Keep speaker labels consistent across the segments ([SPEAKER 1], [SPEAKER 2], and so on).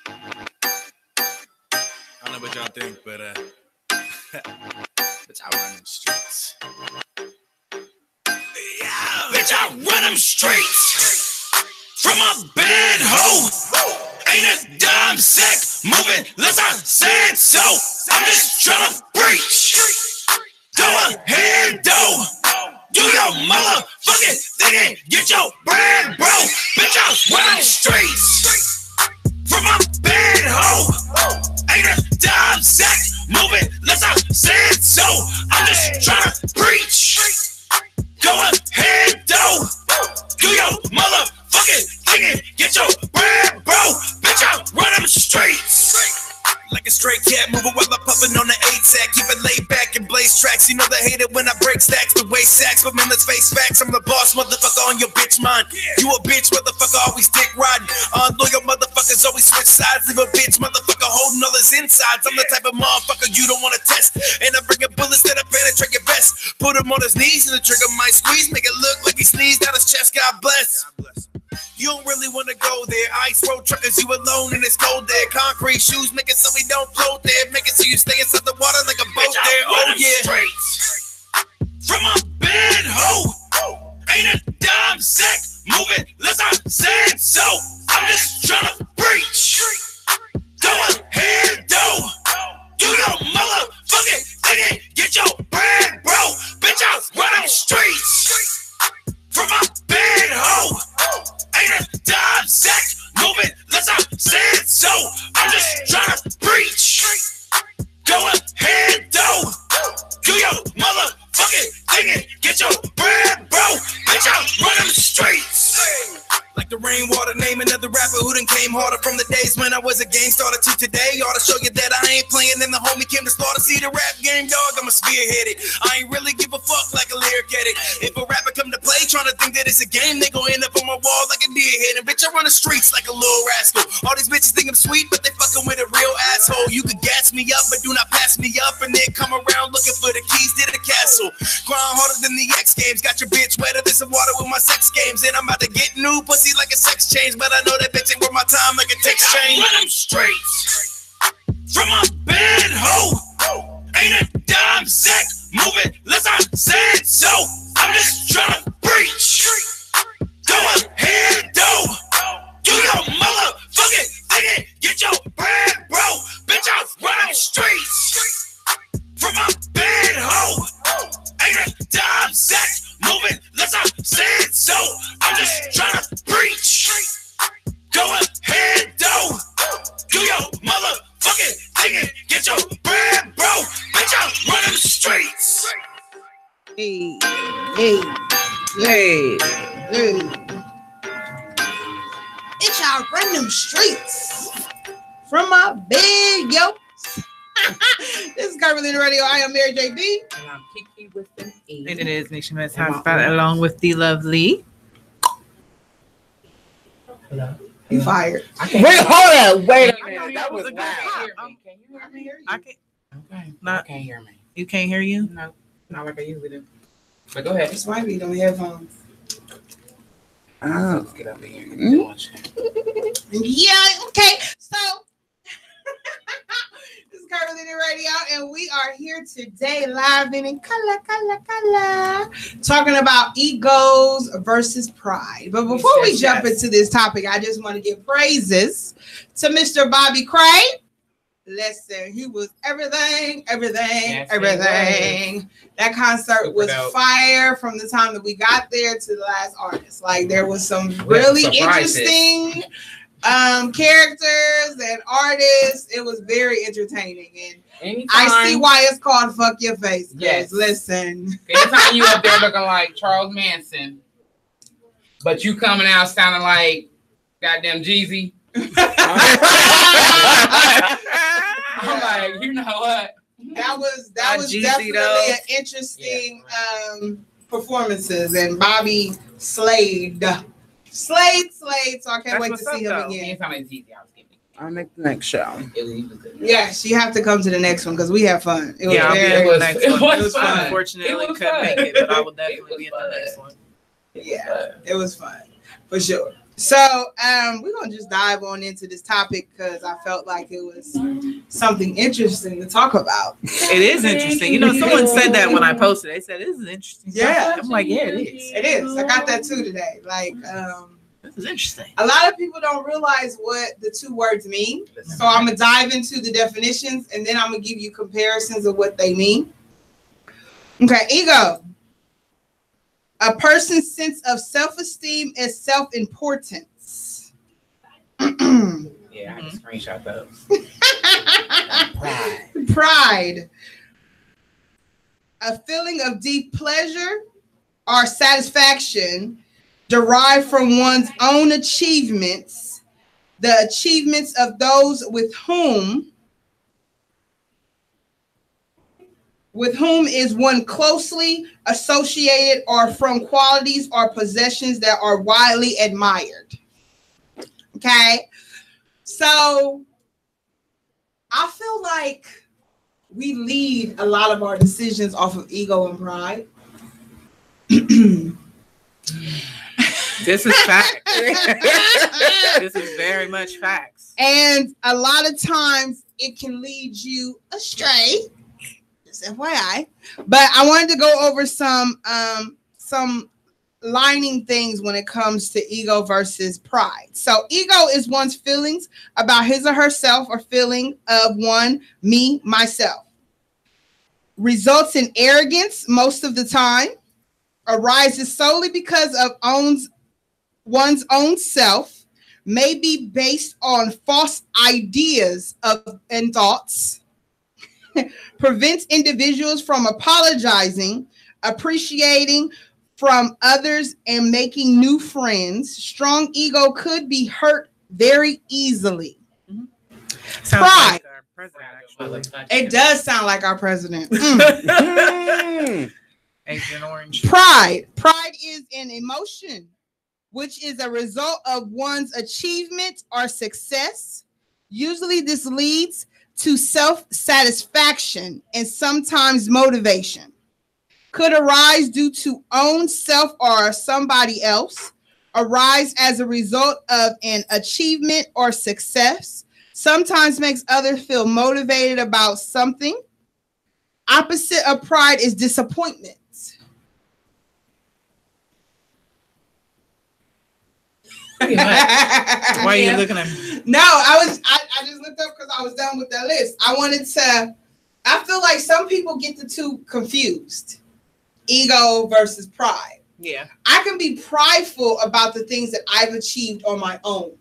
[SPEAKER 1] I don't know what y'all think, but bitch, I run them streets. Yeah, bitch, I run them streets. From a bad hoe, ain't a dime sack moving unless I said so. I'm just tryna preach. Go ahead, though. Do your motherfucking thing and get your bread, bro. Bitch, I run them streets. From a bad hoe, ain't a dime sack moving unless I said so. I'm just tryna preach. Go ahead, though. Do your motherfucking thing and get your bread, bro. Bitch, I run them streets. Like a straight cat moving while I'm puffing on the 8-sack. Keep it laid back and blaze tracks. You know they hate it when I break stacks to waste sacks. But man, let's face facts. I'm the boss, motherfucker, on your bitch mind. You a bitch, motherfucker, always dick riding. Unloyal motherfuckers always switch sides. Leave a bitch, motherfucker, holding all his insides. I'm the type of motherfucker you don't want to test. And I'm bringing bullets that penetrate your vest. Put him on his knees and the trigger might squeeze. Make it look like he sneezed out his chest. God bless. You don't really want to go there. Ice road truckers, you alone and it's cold there. Concrete shoes, make it so we don't float there. Make it so you stay inside the water like a boat there. Oh yeah. Streets. From a bad hoe, ain't a dime sack moving unless I said so. I'm just tryna preach. Go ahead, though. Do your motherfucking thing and get your bread, bro. Bitch, I run them streets. From a bad hoe. Ain't a dime sack moving unless I said so. I'm just tryna preach. Go ahead, though. Do your motherfucking thing and get your bread, bro. Bitch, I run them streets. Like the rainwater, name another rapper who done came harder from the days when I was a game starter to today. Ought to show you that I ain't playing and the homie came to slaughter. See the rap game, dog, I'm a spearheaded. I ain't really give a fuck like a lyric edit. If a rapper come to play trying to think that it's a game, they gon' end up on my wall like a deer head. And bitch, I run the streets like a little rascal. All these bitches think I'm sweet, but they fucking with a real asshole. You could gas me up, but do not pass me up. And then come around looking for the keys to the castle. Grind harder than the X Games. Got your bitch wetter than some water with my sex games. And I'm about to get new pussy like a sex change, but I know that bitch ain't worth my time like a text change. Run them streets. From a bad hoe, ain't a dime sack moving unless I said so. I'm just tryna preach. Go ahead, though. Do your motherfucking thing and get your bread, bro. Bitch, I run them streets. From a bad hoe, ain't a dime sack moving unless I said so. I'm just tryna preach. Go ahead, though. Do your motherfucking thing and get your bread, bro. Bitch, I run them streets.
[SPEAKER 2] Hey, hey, hey, hey. Bitch, I run them streets. From my bed, yo. This is Curvilinear Radio. I am Mary JB.
[SPEAKER 3] And I'm Kiki with an E.
[SPEAKER 4] And it is Nation Mess Hotspot along with the lovely.
[SPEAKER 3] Hello.
[SPEAKER 2] You fired.
[SPEAKER 3] Wait, hold on. Wait a minute. That was
[SPEAKER 4] a good
[SPEAKER 3] loud.
[SPEAKER 4] pop.
[SPEAKER 3] Can you hear me?
[SPEAKER 4] I can.
[SPEAKER 3] Okay.
[SPEAKER 4] Not,
[SPEAKER 3] I can't hear me.
[SPEAKER 4] you can't hear you?
[SPEAKER 3] No, not like I usually do. But go ahead.
[SPEAKER 2] This might be on headphones.
[SPEAKER 3] Oh. Let's get up here and watch.
[SPEAKER 2] Yeah, okay. So this is Curvilinear Radio, and we are here today live and in color, talking about egos versus pride. But before we jump into this topic, I just want to give praises to Mr. Bobby Cray. Listen, he was everything. That concert was fire from the time that we got there to the last artist. Like, there was some really interesting characters and artists. It was very entertaining, and I see why it's called "Fuck Your Face." Yes, listen.
[SPEAKER 3] Anytime you up there looking like Charles Manson, but you coming out sounding like goddamn Jeezy. I'm like, you know what?
[SPEAKER 2] That was definitely an interesting performances, and Bobby slayed. So I can't wait to see him again.
[SPEAKER 3] Anytime it's Jeezy, I was kidding.
[SPEAKER 5] I'll make the next show.
[SPEAKER 2] Yes, you have to come to the next one because we have fun.
[SPEAKER 4] It was fun. Unfortunately, couldn't make it, but I will definitely be in the next one.
[SPEAKER 2] Yeah, it was fun for sure. So we're gonna just dive on into this topic because I felt like it was something interesting to talk about.
[SPEAKER 4] It is interesting. You know, someone said that when I posted. They said, this is interesting.
[SPEAKER 2] Yeah.
[SPEAKER 4] I'm like, yeah, it is.
[SPEAKER 2] It is. I got that too today. Like
[SPEAKER 4] this is interesting.
[SPEAKER 2] a lot of people don't realize what the two words mean. So I'm gonna dive into the definitions and then I'm gonna give you comparisons of what they mean. Okay, ego. A person's sense of self-esteem and self-importance.
[SPEAKER 3] Yeah, I can screenshot those.
[SPEAKER 2] Pride. A feeling of deep pleasure or satisfaction derived from one's own achievements, the achievements of those with whom is one closely associated or from qualities or possessions that are widely admired. Okay, so I feel like we lead a lot of our decisions off of ego and pride.
[SPEAKER 4] This is fact. This is very much facts.
[SPEAKER 2] And a lot of times it can lead you astray. FYI, but I wanted to go over some lining things when it comes to ego versus pride. So ego is one's feelings about his or herself or feeling of one, me, myself. Results in arrogance most of the time, arises solely because of one's own self, may be based on false ideas and thoughts, prevents individuals from apologizing, appreciating from others, and making new friends. Strong ego could be hurt very easily. Pride.
[SPEAKER 4] Like our president, actually.
[SPEAKER 2] It does sound like our president.
[SPEAKER 4] Agent Orange.
[SPEAKER 2] Pride. Pride is an emotion which is a result of one's achievement or success. Usually this leads to self-satisfaction and sometimes motivation. Could arise due to own self or somebody else. Arise as a result of an achievement or success. Sometimes makes others feel motivated about something. Opposite of pride is disappointment.
[SPEAKER 4] Why are you looking at me?
[SPEAKER 2] No, I just looked up because I was done with that list. I feel like some people get the two confused. Ego versus pride.
[SPEAKER 4] Yeah.
[SPEAKER 2] I can be prideful about the things that I've achieved on my own.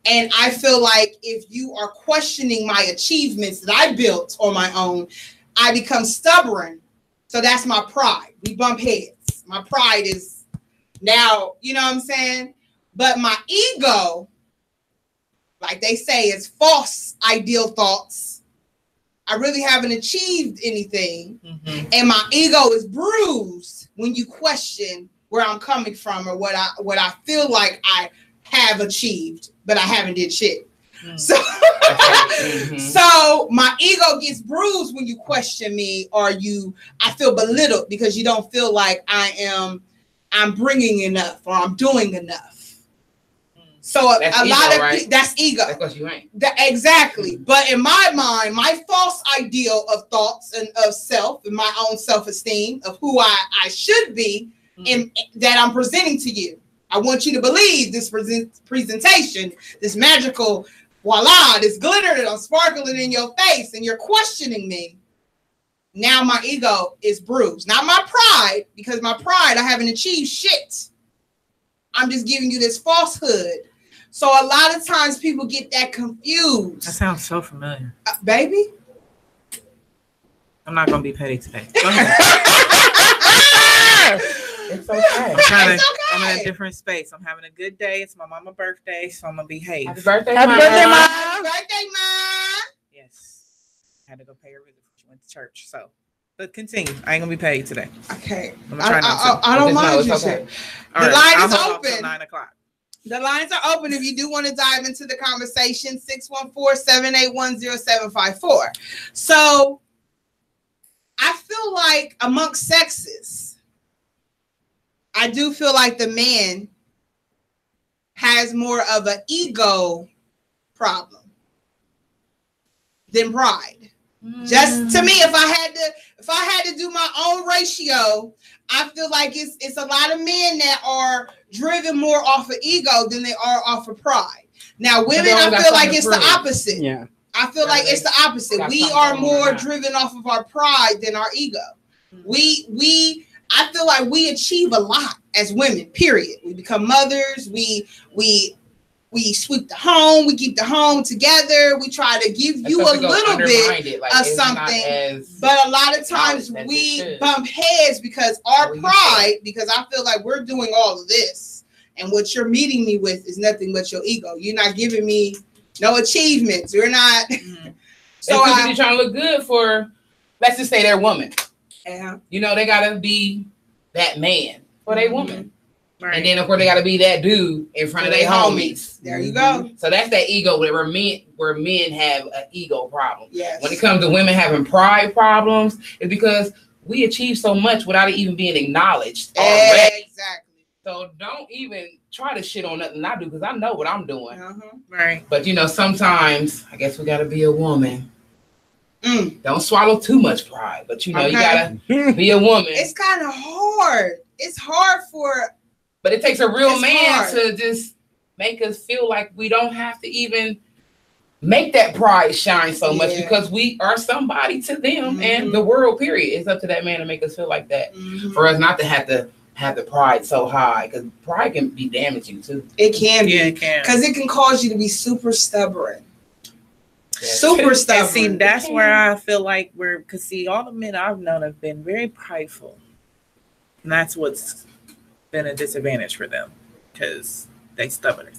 [SPEAKER 2] And I feel like if you are questioning my achievements that I built on my own, I become stubborn. So that's my pride. We bump heads. My pride is now, you know what I'm saying? But my ego, like they say, is false ideal thoughts. I really haven't achieved anything. Mm-hmm. And my ego is bruised when you question where I'm coming from or what I feel like I have achieved, but I haven't did shit. Mm-hmm. So my ego gets bruised when you question me or I feel belittled because you don't feel like I'm bringing enough or I'm doing enough. So that's a lot of right? That's ego.
[SPEAKER 3] That's what you ain't.
[SPEAKER 2] Exactly. But in my mind, my false ideal of thoughts and of self and my own self-esteem of who I should be in that I'm presenting to you. I want you to believe this presentation, this magical voila, this glitter that I'm sparkling in your face, and you're questioning me. Now my ego is bruised. Not my pride, because my pride, I haven't achieved shit. I'm just giving you this falsehood. So a lot of times people get that confused.
[SPEAKER 4] That sounds so familiar.
[SPEAKER 2] Baby?
[SPEAKER 4] I'm not going to be petty today. Go ahead.
[SPEAKER 3] It's okay.
[SPEAKER 4] I'm in a different space. I'm having a good day. It's my mama's birthday, so I'm going to behave.
[SPEAKER 3] Happy birthday,
[SPEAKER 2] Happy
[SPEAKER 3] Ma.
[SPEAKER 2] birthday, Ma. Happy birthday, Ma.
[SPEAKER 4] Yes. I had to go pay her visit before she went to church. So, but continue. I ain't going to be paid today.
[SPEAKER 2] Okay.
[SPEAKER 4] I'm going to try not to.
[SPEAKER 2] I don't mind you.
[SPEAKER 3] Okay.
[SPEAKER 2] The line is open.
[SPEAKER 4] 9 o'clock.
[SPEAKER 2] The lines are open if you do want to dive into the conversation, 614-781-0754. So I feel like amongst sexes, I do feel like the man has more of an ego problem than pride. Just to me, if I had to do my own ratio, I feel like it's a lot of men that are driven more off of ego than they are off of pride. Now, women, I feel like it's the opposite.
[SPEAKER 5] Yeah.
[SPEAKER 2] I feel like it's the opposite. We are more driven off of our pride than our ego. I feel like we achieve a lot as women, period. We become mothers. We sweep the home. We keep the home together. We try to give you a little bit of something. But a lot of times we bump heads because our pride, because I feel like we're doing all of this. And what you're meeting me with is nothing but your ego. You're not giving me no achievements. You're not.
[SPEAKER 3] So you're trying to look good for, let's just say, their woman.
[SPEAKER 2] Yeah.
[SPEAKER 3] You know, they gotta be that man for their woman. Right. And then of course they gotta be that dude in front of their homies.
[SPEAKER 2] There you go.
[SPEAKER 3] So that's that ego where men have an ego problem.
[SPEAKER 2] Yes.
[SPEAKER 3] When it comes to women having pride problems, it's because we achieve so much without it even being acknowledged already.
[SPEAKER 2] Exactly.
[SPEAKER 3] So don't even try to shit on nothing I do because I know what I'm doing.
[SPEAKER 4] Right.
[SPEAKER 3] But you know, sometimes I guess we gotta be a woman. Don't swallow too much pride, but you know, you gotta be a woman.
[SPEAKER 2] It's kind of hard. It's hard
[SPEAKER 3] but it takes a real man to just make us feel like we don't have to even make that pride shine so much because we are somebody to them and the world, period. It's up to that man to make us feel like that. For us not to have the pride so high, because pride can be damaging too.
[SPEAKER 2] It can be.
[SPEAKER 4] Yeah, it can.
[SPEAKER 2] Because it can cause you to be super stubborn. Super stubborn.
[SPEAKER 4] And see, that's where I feel like because see, all the men I've known have been very prideful. And that's what's been a disadvantage for them because they stubborn.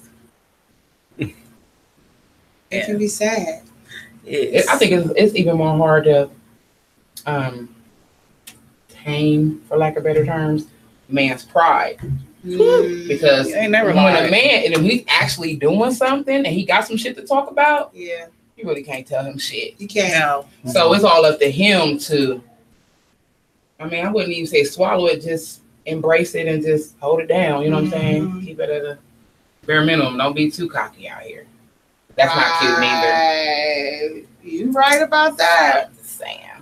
[SPEAKER 2] It can be sad.
[SPEAKER 3] I think it's even more hard to tame, for lack of better terms, man's pride. Because when a man, and if he's actually doing something and he got some shit to talk about, you really can't tell him shit.
[SPEAKER 2] You can't.
[SPEAKER 4] No.
[SPEAKER 3] So it's all up to him to, I mean, I wouldn't even say swallow it, just embrace it and just hold it down. You know what I'm saying? Keep it at a bare minimum. Don't be too cocky out here. That's not cute neither.
[SPEAKER 2] You're right about that.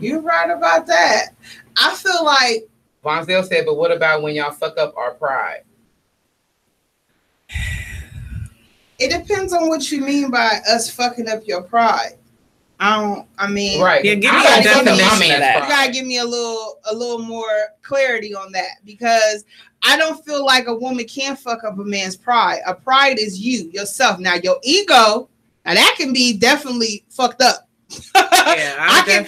[SPEAKER 2] You're right about that. I feel like
[SPEAKER 3] Vonzell said, but what about when y'all fuck up our pride?
[SPEAKER 2] It depends on what you mean by us fucking up your pride. Right.
[SPEAKER 4] Yeah, give me a definition of that.
[SPEAKER 2] You gotta give me a little more clarity on that, because I don't feel like a woman can fuck up a man's pride. A pride is yourself. Now your ego, now that can be definitely fucked up.
[SPEAKER 4] Yeah, I
[SPEAKER 2] can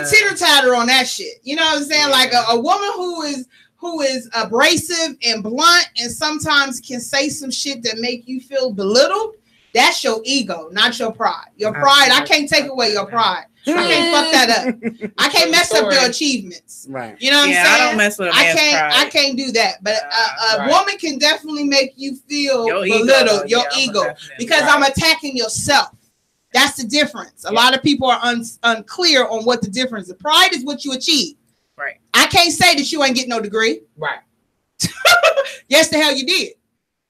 [SPEAKER 2] titter tatter on that shit. You know what I'm saying? Yeah. Like a woman who is abrasive and blunt and sometimes can say some shit that make you feel belittled. That's your ego, not your pride. Your pride, I can't take away your pride. I can't fuck that up. I can't mess up your achievements.
[SPEAKER 5] Right.
[SPEAKER 2] You know what I'm saying?
[SPEAKER 4] I don't mess with a man's pride.
[SPEAKER 2] I can't do that. But a woman can definitely make you feel belittled, your ego, because I'm attacking yourself. That's the difference. A lot of people are unclear on what the difference is. Pride is what you achieve.
[SPEAKER 4] Right.
[SPEAKER 2] I can't say that you ain't getting no degree.
[SPEAKER 3] Right.
[SPEAKER 2] Yes, the hell you did.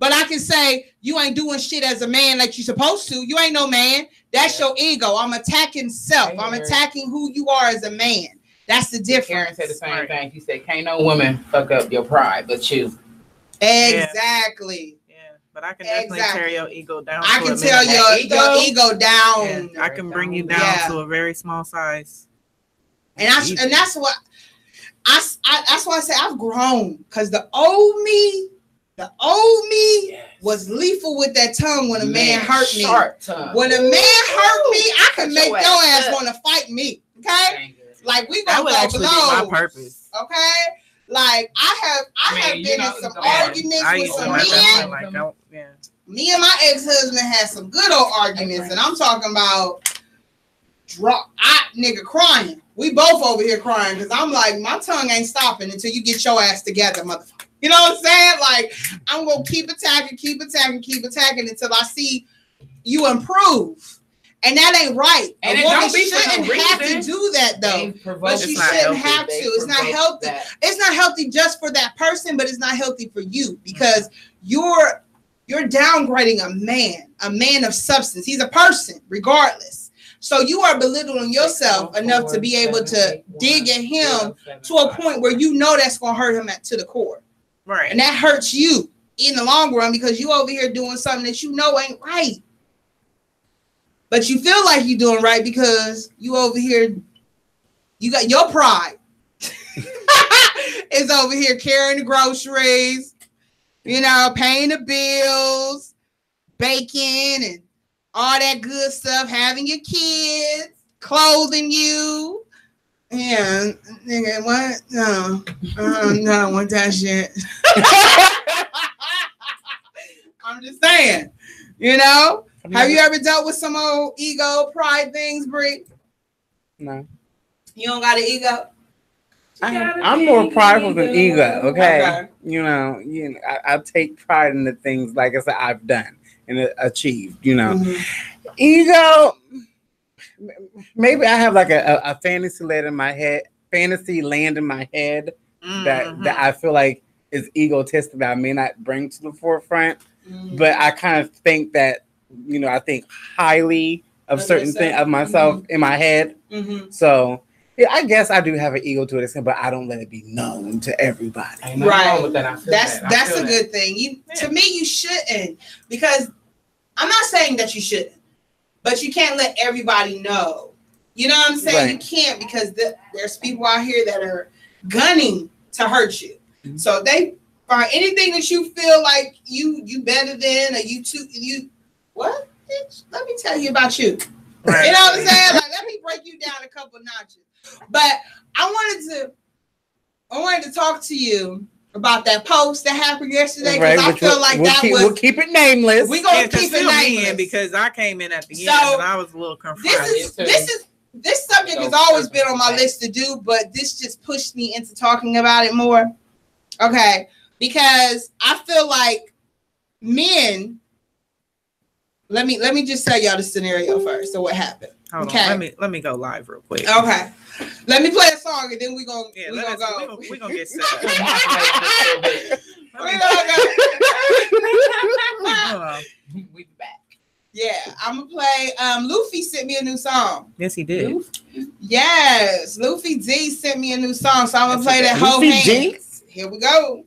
[SPEAKER 2] But I can say you ain't doing shit as a man like you supposed to. You ain't no man. That's your ego. I'm attacking self. I'm attacking who you are as a man. That's the difference.
[SPEAKER 3] Karen said the same thing. She said, can't no woman fuck up your pride but you.
[SPEAKER 2] Exactly.
[SPEAKER 4] Yeah. But I can definitely tear your ego down.
[SPEAKER 2] I can tear your ego down.
[SPEAKER 4] Yeah. I can bring you down to a very small size.
[SPEAKER 2] And that's what that's why I say I've grown, because the old me was lethal with that tongue when a man hurt me. When a man hurt me, I can make your ass want to fight me. Okay? Like we gonna go blows.
[SPEAKER 4] My purpose.
[SPEAKER 2] Okay? Like I have been in some arguments with some men. Me and my ex-husband had some good old arguments, and I'm talking about nigga crying. We both over here crying because I'm like, my tongue ain't stopping until you get your ass together, motherfucker. You know what I'm saying? Like, I'm going to keep attacking until I see you improve. And that ain't right. And a woman shouldn't have to do that, though. But she shouldn't have to. It's not healthy. It's not healthy just for that person, but it's not healthy for you, because you're you're downgrading a man of substance. He's a person, regardless. So you are belittling yourself enough to be able to dig at him to a point where you know that's going to hurt him to the core.
[SPEAKER 4] Right.
[SPEAKER 2] And that hurts you in the long run because you over here doing something that you know ain't right. But you feel like you're doing right because you over here, you got your pride. Is over here carrying the groceries, you know, paying the bills, baking and all that good stuff, having your kids, clothing you. Yeah, nigga, what? No, I don't want that shit. I'm just saying, you know? Have you ever dealt with some old ego, pride things, Bree?
[SPEAKER 5] No.
[SPEAKER 2] You don't got an ego?
[SPEAKER 5] I'm more prideful than ego, okay? You know, I take pride in the things, like I said, I've done and achieved, you know. Mm-hmm. Ego, maybe I have like a fantasy land in my head that I feel like is egotistic that I may not bring to the forefront, but I kind of think that, you know, I think highly of certain things of myself in my head. So yeah, I guess I do have an ego to it, but I don't let it be known to everybody.
[SPEAKER 2] Right. That's a good thing. To me, you shouldn't, because I'm not saying that you shouldn't, but you can't let everybody know. You know what I'm saying? Right. You can't, because there's people out here that are gunning to hurt you. So they find anything that you feel like you better than, or you what? Bitch, let me tell you about you. Right. You know what I'm saying? Like, let me break you down a couple notches. But I wanted to talk to you about that post that happened yesterday, because I feel like we'll
[SPEAKER 5] keep it nameless.
[SPEAKER 2] We're gonna keep it nameless
[SPEAKER 4] because I came in at the end and I was a little confused.
[SPEAKER 2] This subject has always been on my list to do, but this just pushed me into talking about it more. Okay, because I feel like men. Let me just tell y'all the scenario first. So what happened?
[SPEAKER 4] Hold on. Let me go live real quick.
[SPEAKER 2] Okay. Let me play a song and then we're gonna go.
[SPEAKER 4] We're gonna get set up.
[SPEAKER 3] We back.
[SPEAKER 2] Yeah, I'm gonna play. Luffy sent me a new song.
[SPEAKER 4] Yes, he did.
[SPEAKER 2] Yes, Luffy D sent me a new song, so I'm gonna play that whole hands. Here we go.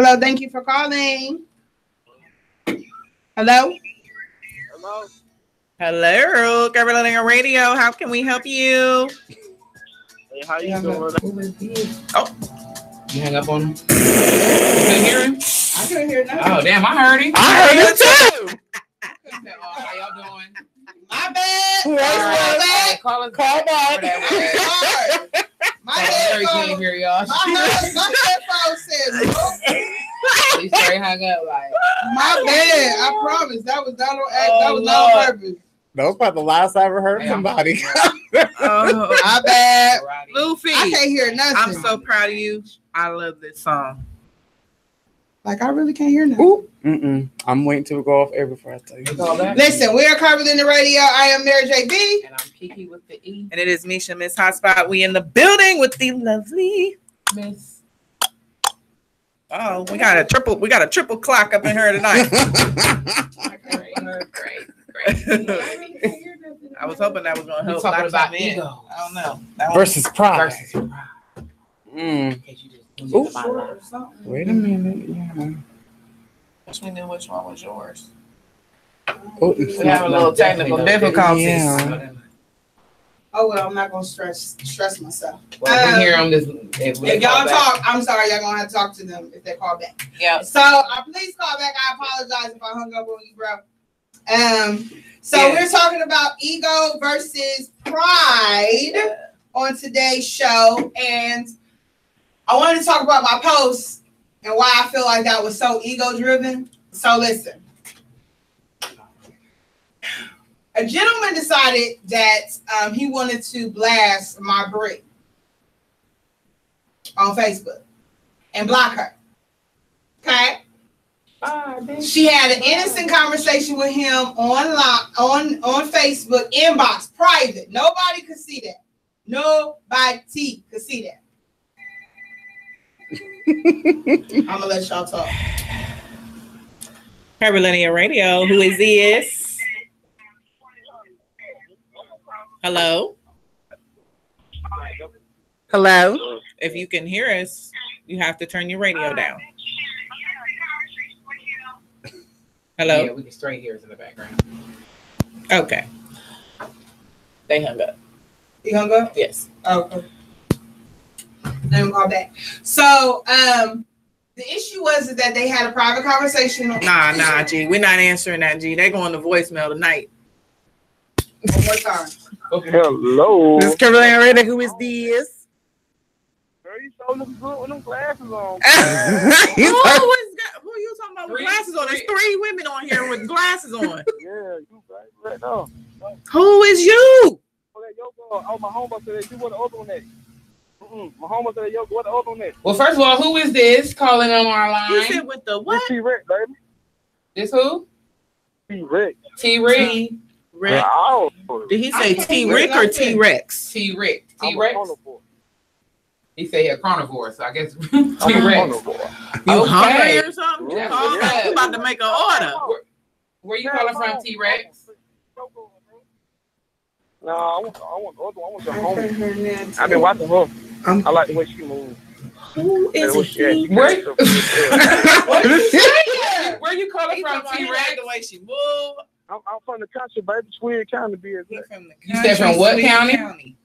[SPEAKER 2] Hello, thank you for calling. Hello?
[SPEAKER 6] Hello?
[SPEAKER 4] Hello, Curvilinear Radio. How can we help you?
[SPEAKER 6] Hey, how you doing?
[SPEAKER 3] Oh, you hang up on him? You couldn't hear him?
[SPEAKER 2] I couldn't hear nothing.
[SPEAKER 3] Oh, damn, I heard him.
[SPEAKER 5] I heard it too.
[SPEAKER 3] How y'all doing?
[SPEAKER 2] My bad.
[SPEAKER 3] All right, call us back.
[SPEAKER 2] Sorry. My
[SPEAKER 3] Sorry, couldn't
[SPEAKER 2] headphones.
[SPEAKER 3] hear y'all.
[SPEAKER 2] My headphones said nope.
[SPEAKER 3] He straight hung up like.
[SPEAKER 2] My bad. I promise. That was not on act. That was not
[SPEAKER 3] Lord.
[SPEAKER 2] on purpose.
[SPEAKER 5] That was probably the last I ever heard somebody.
[SPEAKER 4] Oh,
[SPEAKER 2] My bad.
[SPEAKER 4] Luffy,
[SPEAKER 2] I can't hear nothing.
[SPEAKER 4] I'm so proud of you. I love this song.
[SPEAKER 2] Like, I really can't hear nothing.
[SPEAKER 5] Ooh. I'm waiting till we go off air before I tell you.
[SPEAKER 2] Listen, we are Curvilinear Radio. I am Mary JB.
[SPEAKER 3] And I'm Kiki with the E.
[SPEAKER 4] And it is Misha, Miss Hotspot. We in the building with the lovely
[SPEAKER 3] Miss.
[SPEAKER 4] Oh, we got a triple clock up in here tonight.
[SPEAKER 3] Great.
[SPEAKER 4] I was hoping that was gonna help.
[SPEAKER 3] Talking about
[SPEAKER 4] in.
[SPEAKER 3] ego.
[SPEAKER 4] I don't know.
[SPEAKER 5] Versus pride.
[SPEAKER 3] Mm.
[SPEAKER 5] Wait a minute. Yeah.
[SPEAKER 4] Wish we knew which one was yours.
[SPEAKER 5] Oh,
[SPEAKER 4] We have a little technical difficulties.
[SPEAKER 5] Yeah.
[SPEAKER 2] Oh, well, I'm not going to stress myself.
[SPEAKER 3] Well, we hear them this.
[SPEAKER 2] If y'all talk, I'm sorry, y'all going to have to talk to them if they call back.
[SPEAKER 4] Yeah.
[SPEAKER 2] So, please call back. I apologize if I hung up on you, bro. We're talking about ego versus pride on today's show. And I wanted to talk about my post and why I feel like that was so ego-driven. So, listen. A gentleman decided that he wanted to blast my brick on Facebook and block her. Okay? She had an innocent conversation with him on Facebook, inbox, private. Nobody could see that. Nobody could see that. I'm gonna let y'all talk.
[SPEAKER 4] Curvilinear Radio. Who is this? Hello.
[SPEAKER 5] Hello.
[SPEAKER 4] If you can hear us, you have to turn your radio down. Hello.
[SPEAKER 3] Yeah, we can straight hear us in the background.
[SPEAKER 4] Okay. They hung up.
[SPEAKER 2] He hung up?
[SPEAKER 4] Yes.
[SPEAKER 2] Okay. Let him call back. So, the issue was that they had a private conversation.
[SPEAKER 4] Nah, G. We're not answering that, G. They going to voicemail tonight.
[SPEAKER 2] One more time.
[SPEAKER 6] Hello.
[SPEAKER 5] This is Curvilinear Radio. Who is this?
[SPEAKER 6] Girl, you so looking good with them glasses on.
[SPEAKER 4] Who you talking about with glasses on? There's 3 women on here with glasses on.
[SPEAKER 6] Yeah, you right now.
[SPEAKER 4] Who is you?
[SPEAKER 6] Oh, my homeboy said that you want the other one that. My homeboy said, yo, what the other one that?
[SPEAKER 3] Well, first of all, who is this calling on our line?
[SPEAKER 4] You said with the what?
[SPEAKER 6] T-Rex, baby.
[SPEAKER 3] This who?
[SPEAKER 6] T-Rex.
[SPEAKER 3] T-Rex.
[SPEAKER 4] Rick.
[SPEAKER 6] Oh.
[SPEAKER 4] Did he say T-Rick or T-Rex?
[SPEAKER 3] T-Rex.
[SPEAKER 6] I'm a
[SPEAKER 3] T-Rex.
[SPEAKER 6] carnivore.
[SPEAKER 3] He said he a carnivore, so I guess
[SPEAKER 6] I'm a
[SPEAKER 3] T-Rex.
[SPEAKER 6] carnivore.
[SPEAKER 4] You
[SPEAKER 3] Okay.
[SPEAKER 4] hungry or something?
[SPEAKER 6] Yeah.
[SPEAKER 4] Oh, you about to make an order.
[SPEAKER 3] Where you calling from, T-Rex?
[SPEAKER 6] No, I want the other one. I want your homie. I've been watching her. I like the way she moves.
[SPEAKER 4] Who is he?
[SPEAKER 3] Where you calling from, T-Rex?
[SPEAKER 4] The way she move.
[SPEAKER 6] I'm from the country, baby. Twig County, be
[SPEAKER 4] He from the
[SPEAKER 3] You said from what county?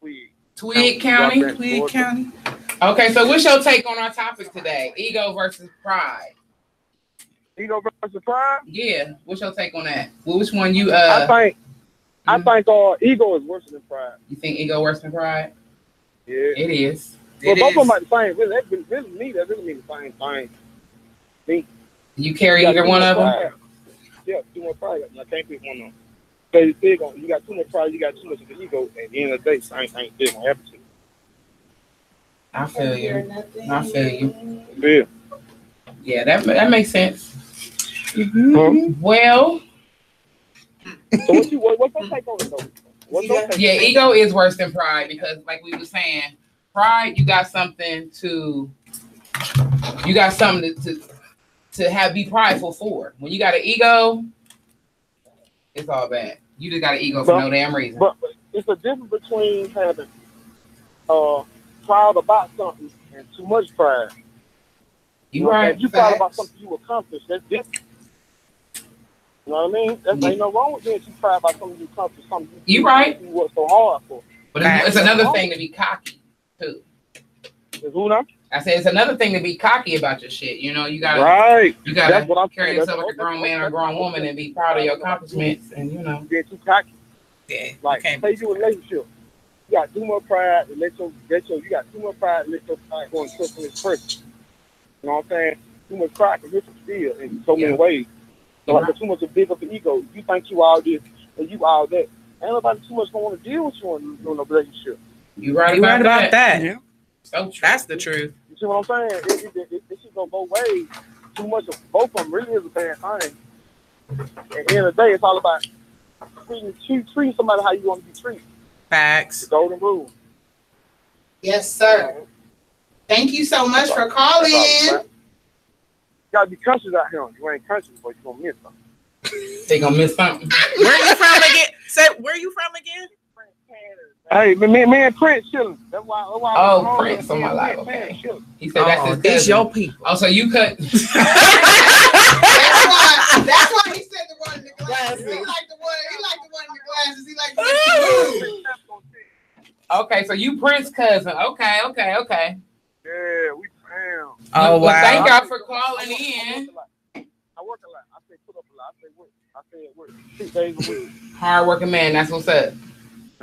[SPEAKER 6] Twig.
[SPEAKER 3] Twig County?
[SPEAKER 4] Twig County.
[SPEAKER 3] Okay, so what's your take on our topic today? Ego versus pride.
[SPEAKER 6] Ego versus pride?
[SPEAKER 3] Yeah, what's your take on that? Well, which one you
[SPEAKER 6] I think ego is worse than pride.
[SPEAKER 3] You think ego worse than pride?
[SPEAKER 6] Yeah.
[SPEAKER 3] It is.
[SPEAKER 6] Well, both of them are the same. This me, that doesn't mean the same thing. Me.
[SPEAKER 3] You carry either one of them?
[SPEAKER 6] Yeah, too much pride. I can't pick one of them. Because you got too much pride, you got too much of the ego. At the end of the day, same thing is going to happen to you.
[SPEAKER 3] I feel you.
[SPEAKER 6] Yeah.
[SPEAKER 3] Yeah, that makes sense.
[SPEAKER 6] Mm-hmm.
[SPEAKER 3] Well.
[SPEAKER 6] So what's your take on it, though? What's your take?
[SPEAKER 3] Yeah, ego is worse than pride because, like we were saying, pride, you got something to be prideful for. When you got an ego, it's all bad. You just got an ego for no damn reason.
[SPEAKER 6] But it's a difference between having proud about something and too much pride.
[SPEAKER 3] You right.
[SPEAKER 6] If you proud about something you accomplished, that's different. You know what I mean? That's ain't no wrong with being too proud about something you accomplished, something
[SPEAKER 3] you right.
[SPEAKER 6] You worked so hard for.
[SPEAKER 3] But it's another thing to be cocky too.
[SPEAKER 6] Is who now?
[SPEAKER 3] I said it's another thing to be cocky about your shit. You know, you gotta carry yourself like a grown man or a grown woman and be proud of your accomplishments. And you know,
[SPEAKER 6] get too cocky.
[SPEAKER 4] Yeah,
[SPEAKER 6] like say you in a relationship, you got too much pride to let your you got too much pride to let your pride go and trust in this person. You know what I'm saying? Too much pride can hurt you still in so many ways. So like too much of big of an ego. You think you all this and you all that. Ain't nobody too much gonna want to deal with you in a relationship.
[SPEAKER 3] You right about that.
[SPEAKER 4] Yeah. So true. That's the truth.
[SPEAKER 6] You see what I'm saying? It should go both ways. Too much of both of them really is a bad thing. At the end of the day, it's all about treating somebody how you want to be treated.
[SPEAKER 4] Facts.
[SPEAKER 6] The golden rule.
[SPEAKER 2] Yes, sir. Thank you so much for calling.
[SPEAKER 6] You gotta be conscious out here. You ain't conscious, but you're gonna miss something.
[SPEAKER 3] They gonna miss something.
[SPEAKER 4] Where you from again? Say, where you from again?
[SPEAKER 6] Hey, man, Prince chilling. That's why.
[SPEAKER 3] Oh, Prince on my life. Okay. He said that's his cousin.
[SPEAKER 4] It's your people.
[SPEAKER 3] Oh, so you cut.
[SPEAKER 2] That's why he said the one in the glasses. He like the one in the glasses. He like the
[SPEAKER 3] Okay, so you Prince cousin. Okay.
[SPEAKER 6] Yeah, we found.
[SPEAKER 4] Oh,
[SPEAKER 3] wow.
[SPEAKER 4] wow.
[SPEAKER 3] Thank y'all for calling in.
[SPEAKER 6] I work a lot. I say put up a lot. I say work 6 days a week.
[SPEAKER 3] Hard working man. That's what's up.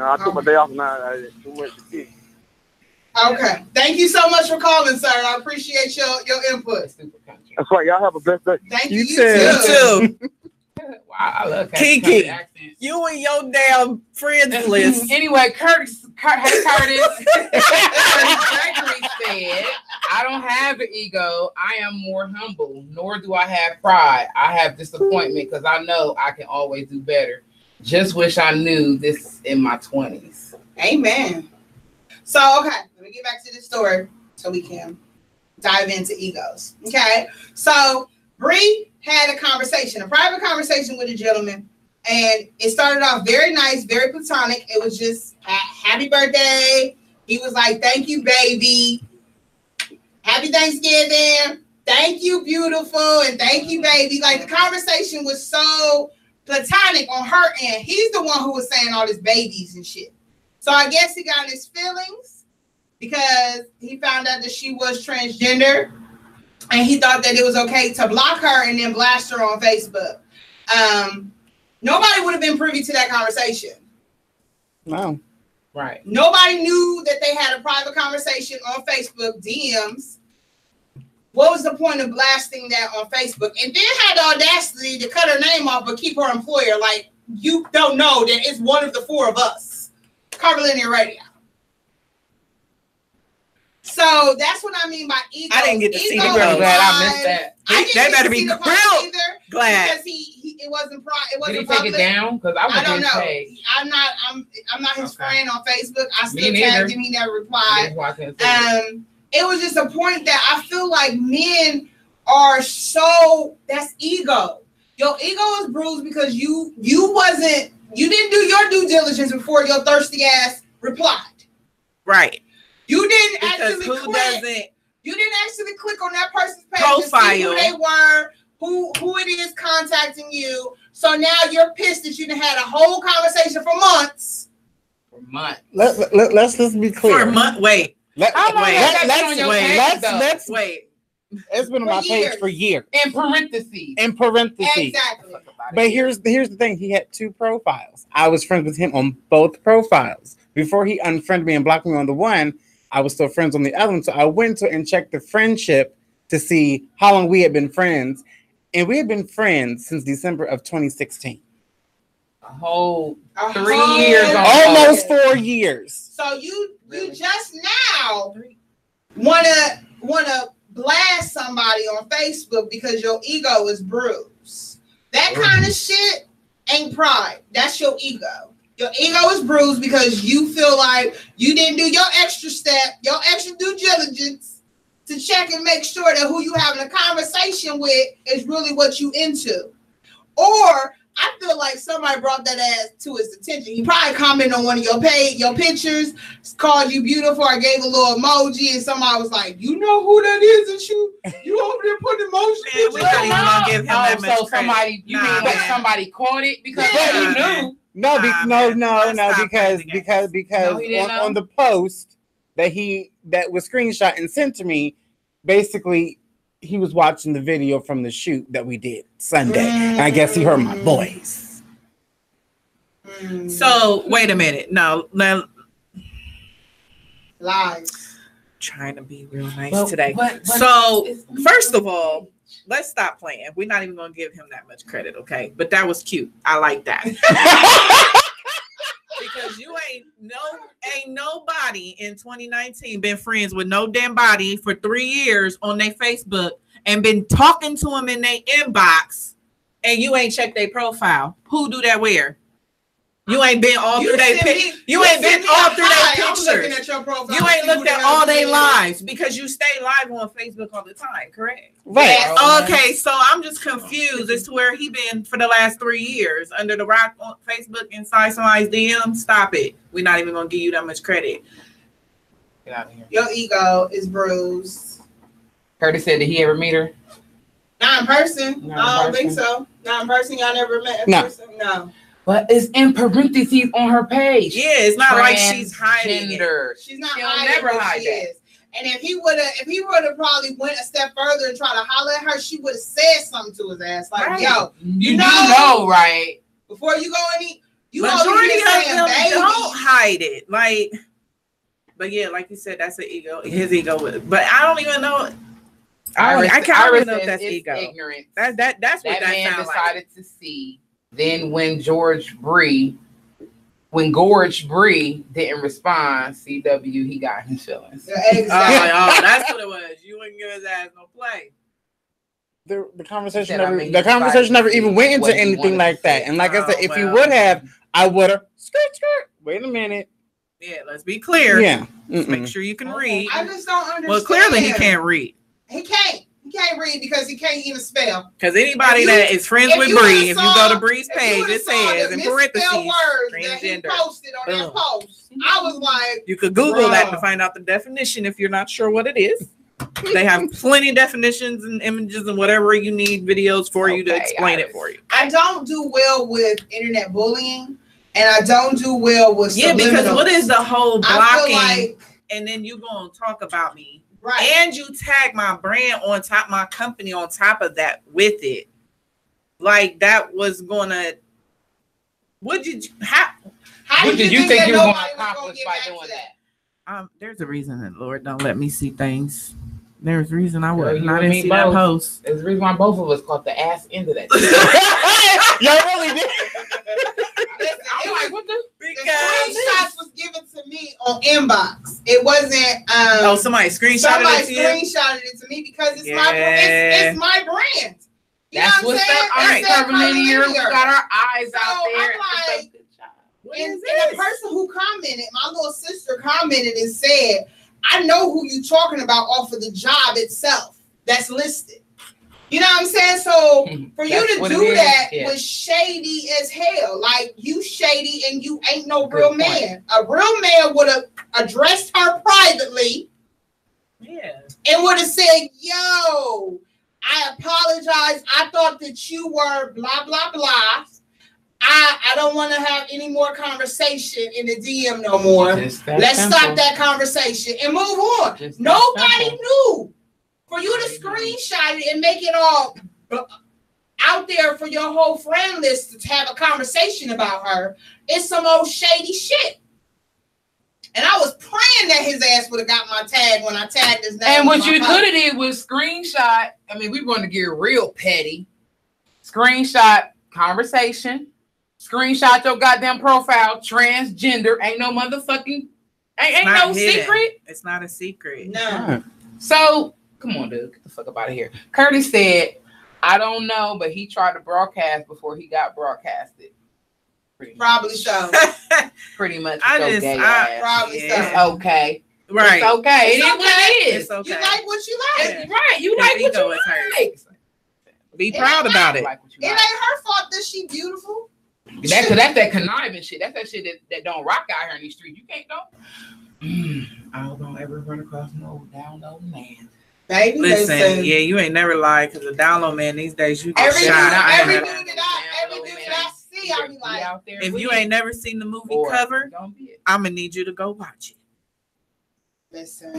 [SPEAKER 6] I took my day off now. I had too much to eat.
[SPEAKER 2] Okay. Thank you so much for calling, sir. I appreciate your input.
[SPEAKER 6] That's right. Y'all have a blessed day.
[SPEAKER 2] Thank you.
[SPEAKER 4] You too.
[SPEAKER 3] Wow, I love
[SPEAKER 4] Kiki. You and your damn friends list.
[SPEAKER 3] Anyway, Curtis Gregory said, I don't have an ego. I am more humble, nor do I have pride. I have disappointment because I know I can always do better. Just wish I knew this in my 20s.
[SPEAKER 2] Amen. So, okay, let me get back to this story so we can dive into egos. Okay, so Bree had a private conversation with a gentleman, and it started off very nice, very platonic. It was just happy birthday. He was like, thank you, baby. Happy Thanksgiving. Thank you, beautiful. And thank you, baby. Like, the conversation was so platonic on her end. He's the one who was saying all this babies and shit. So I guess he got in his feelings because he found out that she was transgender, and he thought that it was okay to block her and then blast her on Facebook. Nobody would have been privy to that conversation.
[SPEAKER 5] No.
[SPEAKER 3] Right.
[SPEAKER 2] Nobody knew that they had a private conversation on Facebook DMs. What was the point of blasting that on Facebook? And then had the audacity to cut her name off but keep her employer. Like, you don't know that it's one of the four of us. Curvilinear Radio. So that's what I mean by ego.
[SPEAKER 4] I didn't get to see the
[SPEAKER 3] I'm glad I missed that.
[SPEAKER 4] They better be grilled. Glad.
[SPEAKER 2] Because it wasn't it wasn't
[SPEAKER 3] Did he
[SPEAKER 2] public.
[SPEAKER 3] take it down? Because I
[SPEAKER 2] don't know.
[SPEAKER 3] Page.
[SPEAKER 2] I'm not his friend on Facebook. I still
[SPEAKER 3] Me
[SPEAKER 2] tagged
[SPEAKER 3] neither.
[SPEAKER 2] him. He never replied. It was just a point that I feel like men are that's ego. Your ego is bruised because you didn't do your due diligence before your thirsty ass replied.
[SPEAKER 4] Right.
[SPEAKER 2] You didn't
[SPEAKER 4] because
[SPEAKER 2] actually
[SPEAKER 4] who
[SPEAKER 2] click.
[SPEAKER 4] doesn't
[SPEAKER 2] You didn't actually click on that person's page
[SPEAKER 4] profile
[SPEAKER 2] to see who they were, who it is contacting you. So now you're pissed that you done had a whole conversation for months.
[SPEAKER 3] For months.
[SPEAKER 5] Let's just be clear.
[SPEAKER 4] For a month. Wait.
[SPEAKER 5] Let's
[SPEAKER 4] wait.
[SPEAKER 5] It's been on my page for years.
[SPEAKER 3] In parentheses.
[SPEAKER 2] Exactly.
[SPEAKER 5] But here's the thing. He had 2 profiles. I was friends with him on both profiles. Before he unfriended me and blocked me on the one, I was still friends on the other one. So I went to and checked the friendship to see how long we had been friends. And we had been friends since December of 2016.
[SPEAKER 3] A whole 3 years.
[SPEAKER 5] Almost 4 years.
[SPEAKER 2] So you just now wanna blast somebody on Facebook because your ego is bruised. That kind of shit ain't pride. That's your ego. Your ego is bruised because you feel like you didn't do your extra step, your extra due diligence to check and make sure that who you having a conversation with is really what you into. Or I feel like somebody brought that ass to his attention. He probably commented on one of your pictures, called you beautiful, or gave a little emoji, and somebody was like, "You know who that is?" And you over there putting emoji.
[SPEAKER 4] We're not even gonna give him that much credit.
[SPEAKER 3] Somebody, you mean like somebody caught it because you knew?
[SPEAKER 5] No, because on the post that was screenshot and sent to me, basically he was watching the video from the shoot that we did Sunday. And I guess he heard my voice.
[SPEAKER 4] So wait a minute. No,
[SPEAKER 2] lies.
[SPEAKER 4] Trying to be real nice today. So first of all, let's stop playing. We're not even gonna give him that much credit, okay? But that was cute. I like that. Because you ain't nobody in 2019 been friends with no damn body for 3 years on their Facebook and been talking to them in their inbox, and you ain't checked their profile. Who do that where? You ain't been all through their pictures. You ain't been all through their pictures. You ain't looked at all their lives because you stay live on Facebook all the time, correct?
[SPEAKER 5] Right.
[SPEAKER 4] Okay, so I'm just confused as to where he been for the last 3 years under the rock on Facebook inside somebody's DM. Stop it. We're not even gonna give you that much credit.
[SPEAKER 3] Get out of here.
[SPEAKER 2] Your ego is bruised.
[SPEAKER 3] Curtis said, did he ever meet her?
[SPEAKER 2] Not in person. I don't think so. Not in person. Y'all never met in person? No.
[SPEAKER 3] But it's in parentheses on her page.
[SPEAKER 4] Yeah, it's not like she's hiding it.
[SPEAKER 2] She's not hiding never hide that. And if he would have probably went a step further and tried to holler at her, she would have said something to his ass. Like, right. Yo, you know,
[SPEAKER 3] right?
[SPEAKER 2] Before you go any,
[SPEAKER 4] majority of them don't hide it. Like, but yeah, like you said, that's his ego. But I don't even know. I can't even know if that's ego.
[SPEAKER 3] Ignorance.
[SPEAKER 4] That's what that
[SPEAKER 3] man
[SPEAKER 4] decided
[SPEAKER 3] like. To see. Then when Gorge Bree didn't respond, CW, he got his feelings.
[SPEAKER 2] Exactly.
[SPEAKER 4] That's what it was. You wouldn't give his ass no play.
[SPEAKER 5] The conversation never even went into anything like that. And like I said, if you would have, I would have. Skirt. Wait a minute.
[SPEAKER 4] Yeah, let's be clear.
[SPEAKER 5] Yeah.
[SPEAKER 4] Make sure you can read.
[SPEAKER 2] I just don't understand.
[SPEAKER 4] Well, clearly he can't read.
[SPEAKER 2] He can't read because he can't even spell.
[SPEAKER 4] Because anybody that is friends with Bree, if you go to Bree's page, it says in parentheses transgender.
[SPEAKER 2] That he posted on that post. I was like,
[SPEAKER 4] you could Google that to find out the definition if you're not sure what it is. They have plenty of definitions and images and whatever you need videos for you to explain it for you.
[SPEAKER 2] I don't do well with internet bullying, and I don't do well with
[SPEAKER 4] because what is the whole blocking? And then you gonna talk about me. Right. And you tag my brand on top, my company on top of that with it. Like that was gonna. How did
[SPEAKER 3] you think you were gonna accomplish by doing that?
[SPEAKER 4] There's a reason that Lord don't let me see things. There's a reason I wouldn't. I didn't see that post.
[SPEAKER 3] There's a reason why both of us caught the ass into that.
[SPEAKER 5] Y'all really did.
[SPEAKER 2] I'm like, what the? Because screenshots was given to me on inbox. It wasn't.
[SPEAKER 4] Somebody screenshotted
[SPEAKER 2] it to me because it's my brand. You
[SPEAKER 3] That's
[SPEAKER 2] know what I'm saying?
[SPEAKER 3] Curvilinear. We got our eyes out there.
[SPEAKER 2] I'm like, and the person who commented, my little sister commented and said, I know who you're talking about off of the job itself that's listed. You know what I'm saying? So for you to do that was shady as hell. Like, you shady and you ain't no real man. A real man would have addressed her privately.
[SPEAKER 4] Yeah.
[SPEAKER 2] And would have said, yo, I apologize. I thought that you were blah, blah, blah. I don't want to have any more conversation in the DM no more. Let's stop that conversation and move on. Nobody knew. For you to screenshot it and make it all out there for your whole friend list to have a conversation about her, it's some old shady shit. And I was praying that his ass would have got my tag when I tagged his name.
[SPEAKER 3] And what you could have did was screenshot. I mean, we want to get real petty. Screenshot conversation. Screenshot your goddamn profile. Transgender. Ain't no motherfucking. Ain't no secret.
[SPEAKER 4] It's not a secret.
[SPEAKER 2] No.
[SPEAKER 3] So. Come on, dude. Get the fuck up out of here. Curtis said, I don't know, but he tried to broadcast before he got broadcasted.
[SPEAKER 2] Probably so.
[SPEAKER 3] Pretty much.
[SPEAKER 2] Probably so.
[SPEAKER 3] It's okay.
[SPEAKER 4] Right.
[SPEAKER 3] It's okay. It is what it is.
[SPEAKER 2] It's okay. You like what you like.
[SPEAKER 3] Right. You like what you like.
[SPEAKER 4] Be proud about it.
[SPEAKER 2] It ain't her fault that she beautiful.
[SPEAKER 3] That's that conniving shit. That's that shit that don't rock out here in these streets. You can't know. I don't ever run across no down low man.
[SPEAKER 2] Baby,
[SPEAKER 4] listen, yeah, you ain't never lied because the down low man these days you get shot.
[SPEAKER 2] Every dude that I see, I be like,
[SPEAKER 3] out there.
[SPEAKER 4] If you ain't never seen the movie Cover, I'm gonna need you to go watch it.
[SPEAKER 2] Listen,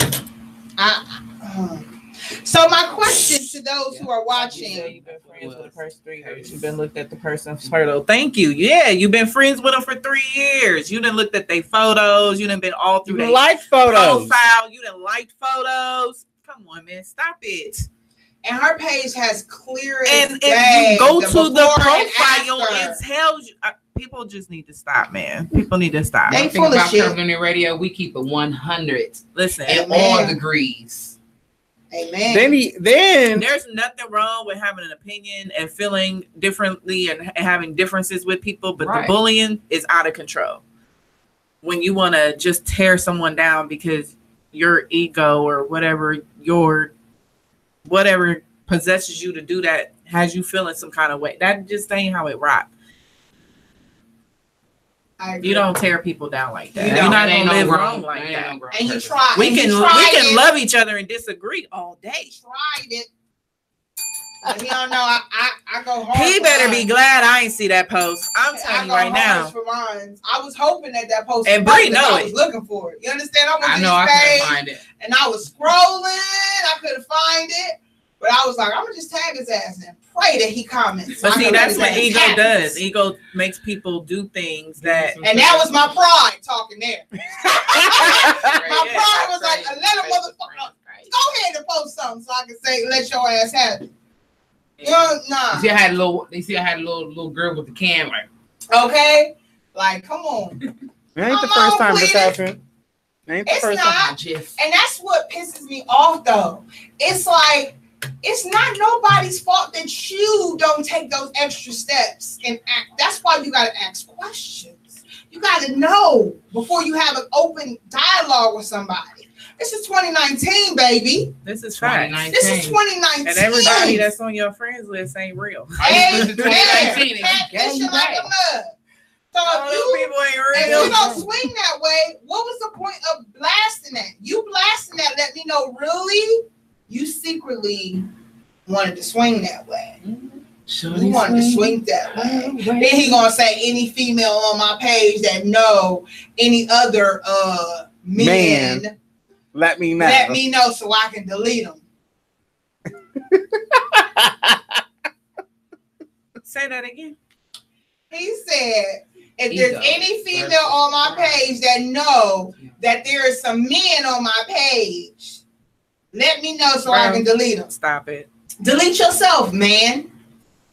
[SPEAKER 2] so my question to those who are watching:
[SPEAKER 4] you've been friends with the person 3 years. You've been looked at the person's photo. Thank you. Yeah, you've been friends with them for 3 years. You done looked at their photos. You done been all through their profile. You done liked photos. Come on, man, stop it.
[SPEAKER 2] And her page has clear.
[SPEAKER 4] And if you go to the profile, it tells you. People just need to stop, man. People need to stop.
[SPEAKER 2] They full of shit.
[SPEAKER 3] Curvilinear Radio, we keep it 100.
[SPEAKER 4] Listen,
[SPEAKER 3] in all degrees.
[SPEAKER 2] Amen.
[SPEAKER 4] Then there's nothing wrong with having an opinion and feeling differently and having differences with people, but the bullying is out of control. When you want to just tear someone down because your ego or whatever possesses you to do that has you feeling some kind of way. That just ain't how it rock. You don't tear people down like that. You're not gonna live wrong like that.
[SPEAKER 2] And you try.
[SPEAKER 4] We can love each other and disagree all day.
[SPEAKER 2] Tried it. But he don't know. I go home.
[SPEAKER 4] He better be glad I ain't see that post. I'm telling you right now.
[SPEAKER 2] For mine. I was hoping that post.
[SPEAKER 4] And Bree know
[SPEAKER 2] I was looking for it. You understand?
[SPEAKER 3] I know I couldn't find it.
[SPEAKER 2] And I was scrolling. I couldn't find it. But I was like, I'm gonna just tag his ass and pray that he comments.
[SPEAKER 4] But see, that's what ego does. Ego makes people do things that.
[SPEAKER 2] And that was my pride talking there. My pride was like, let a motherfucker go ahead and post something so I can say, let your ass have it. Nah.
[SPEAKER 3] You see, I had a little girl with the camera.
[SPEAKER 2] Okay, like, come on.
[SPEAKER 5] It ain't the first time this happened.
[SPEAKER 2] It's not, and that's what pisses me off, though. It's like. It's not nobody's fault that you don't take those extra steps and act. That's why you got to ask questions. You got to know before you have an open dialogue with somebody. This is 2019, baby.
[SPEAKER 4] This is fact.
[SPEAKER 2] This is 2019.
[SPEAKER 4] And everybody that's on your friends list ain't real.
[SPEAKER 2] Hey, 2019. Catfishing like a mug. So if you don't swing that way, what was the point of blasting that? You blasting that let me know really you secretly wanted to swing that way. You wanted to swing that way. Then he gonna say any female on my page that know any other men.
[SPEAKER 5] Let me know.
[SPEAKER 2] Let me know so I can delete them.
[SPEAKER 4] Say that again.
[SPEAKER 2] He said, if there's any female on my page that know that there is some men on my page, let me know so I can delete them.
[SPEAKER 4] Stop it.
[SPEAKER 2] Delete yourself, man.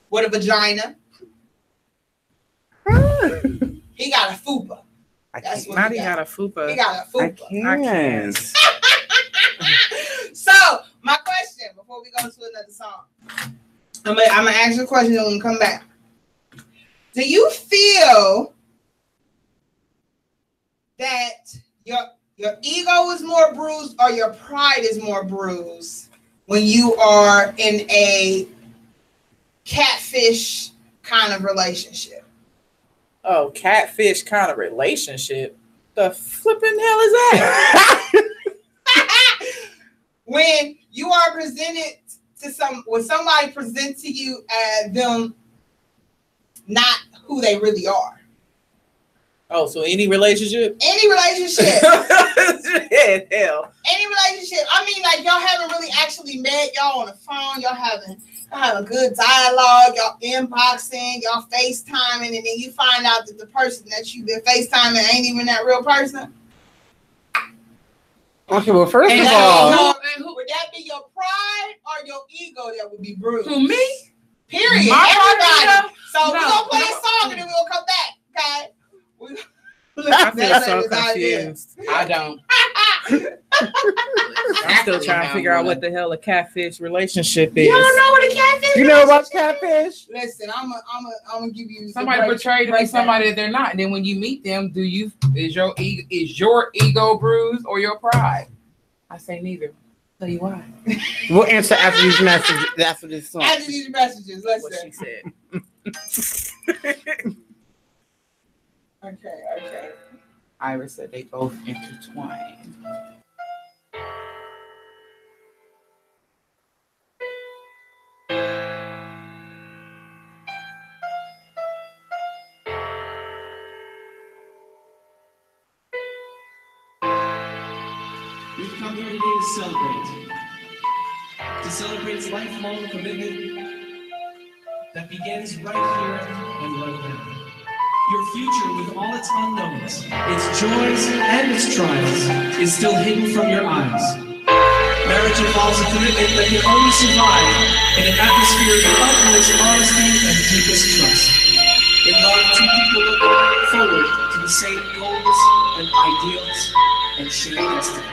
[SPEAKER 2] With a vagina. He got a fupa.
[SPEAKER 4] That's what he got a fupa.
[SPEAKER 2] He got a fupa.
[SPEAKER 5] I can't.
[SPEAKER 2] So, my question before we go to another song. I'm gonna ask you a question and we'll come back. Do you feel that your ego is more bruised or your pride is more bruised when you are in a catfish kind of relationship?
[SPEAKER 4] Oh, catfish kind of relationship? The flipping hell is that?
[SPEAKER 2] When you are presented to when somebody presents to you as them not who they really are.
[SPEAKER 4] Oh, so any relationship?
[SPEAKER 2] Any relationship.
[SPEAKER 4] Yeah, hell.
[SPEAKER 2] Any relationship. I mean, like y'all haven't really actually met. Y'all on the phone. Y'all having good dialogue. Y'all inboxing. Y'all FaceTiming, and then you find out that the person that you've been FaceTiming ain't even that real person.
[SPEAKER 5] Okay, well, first of all,
[SPEAKER 2] would that be your pride or your ego that would be bruised?
[SPEAKER 3] To me?
[SPEAKER 2] Period. Everybody. So we're gonna play a song and then we'll come back. Okay.
[SPEAKER 4] I feel so confused.
[SPEAKER 3] I don't.
[SPEAKER 4] I'm still trying to figure out what the hell a catfish relationship is.
[SPEAKER 2] You don't know what a catfish is?
[SPEAKER 5] You know about catfish?
[SPEAKER 2] Listen, I'm gonna give you
[SPEAKER 3] somebody portrayed to be somebody that they're not, and then when you meet them, is your ego bruised or your pride? I say neither. Tell you why.
[SPEAKER 5] We'll answer after these messages. After this song.
[SPEAKER 2] After these messages, let's
[SPEAKER 3] What
[SPEAKER 2] see.
[SPEAKER 3] she said.
[SPEAKER 2] Okay.
[SPEAKER 3] Iris said they both intertwine.
[SPEAKER 1] We've come here today to celebrate. To celebrate lifelong commitment that begins right here and right now. Your future with all its unknowns, its joys and its trials, is still hidden from your eyes. Marriage involves a commitment that can only survive in an atmosphere of utmost honesty and deepest trust. In love, two people look forward to the same goals and ideals and shared destiny.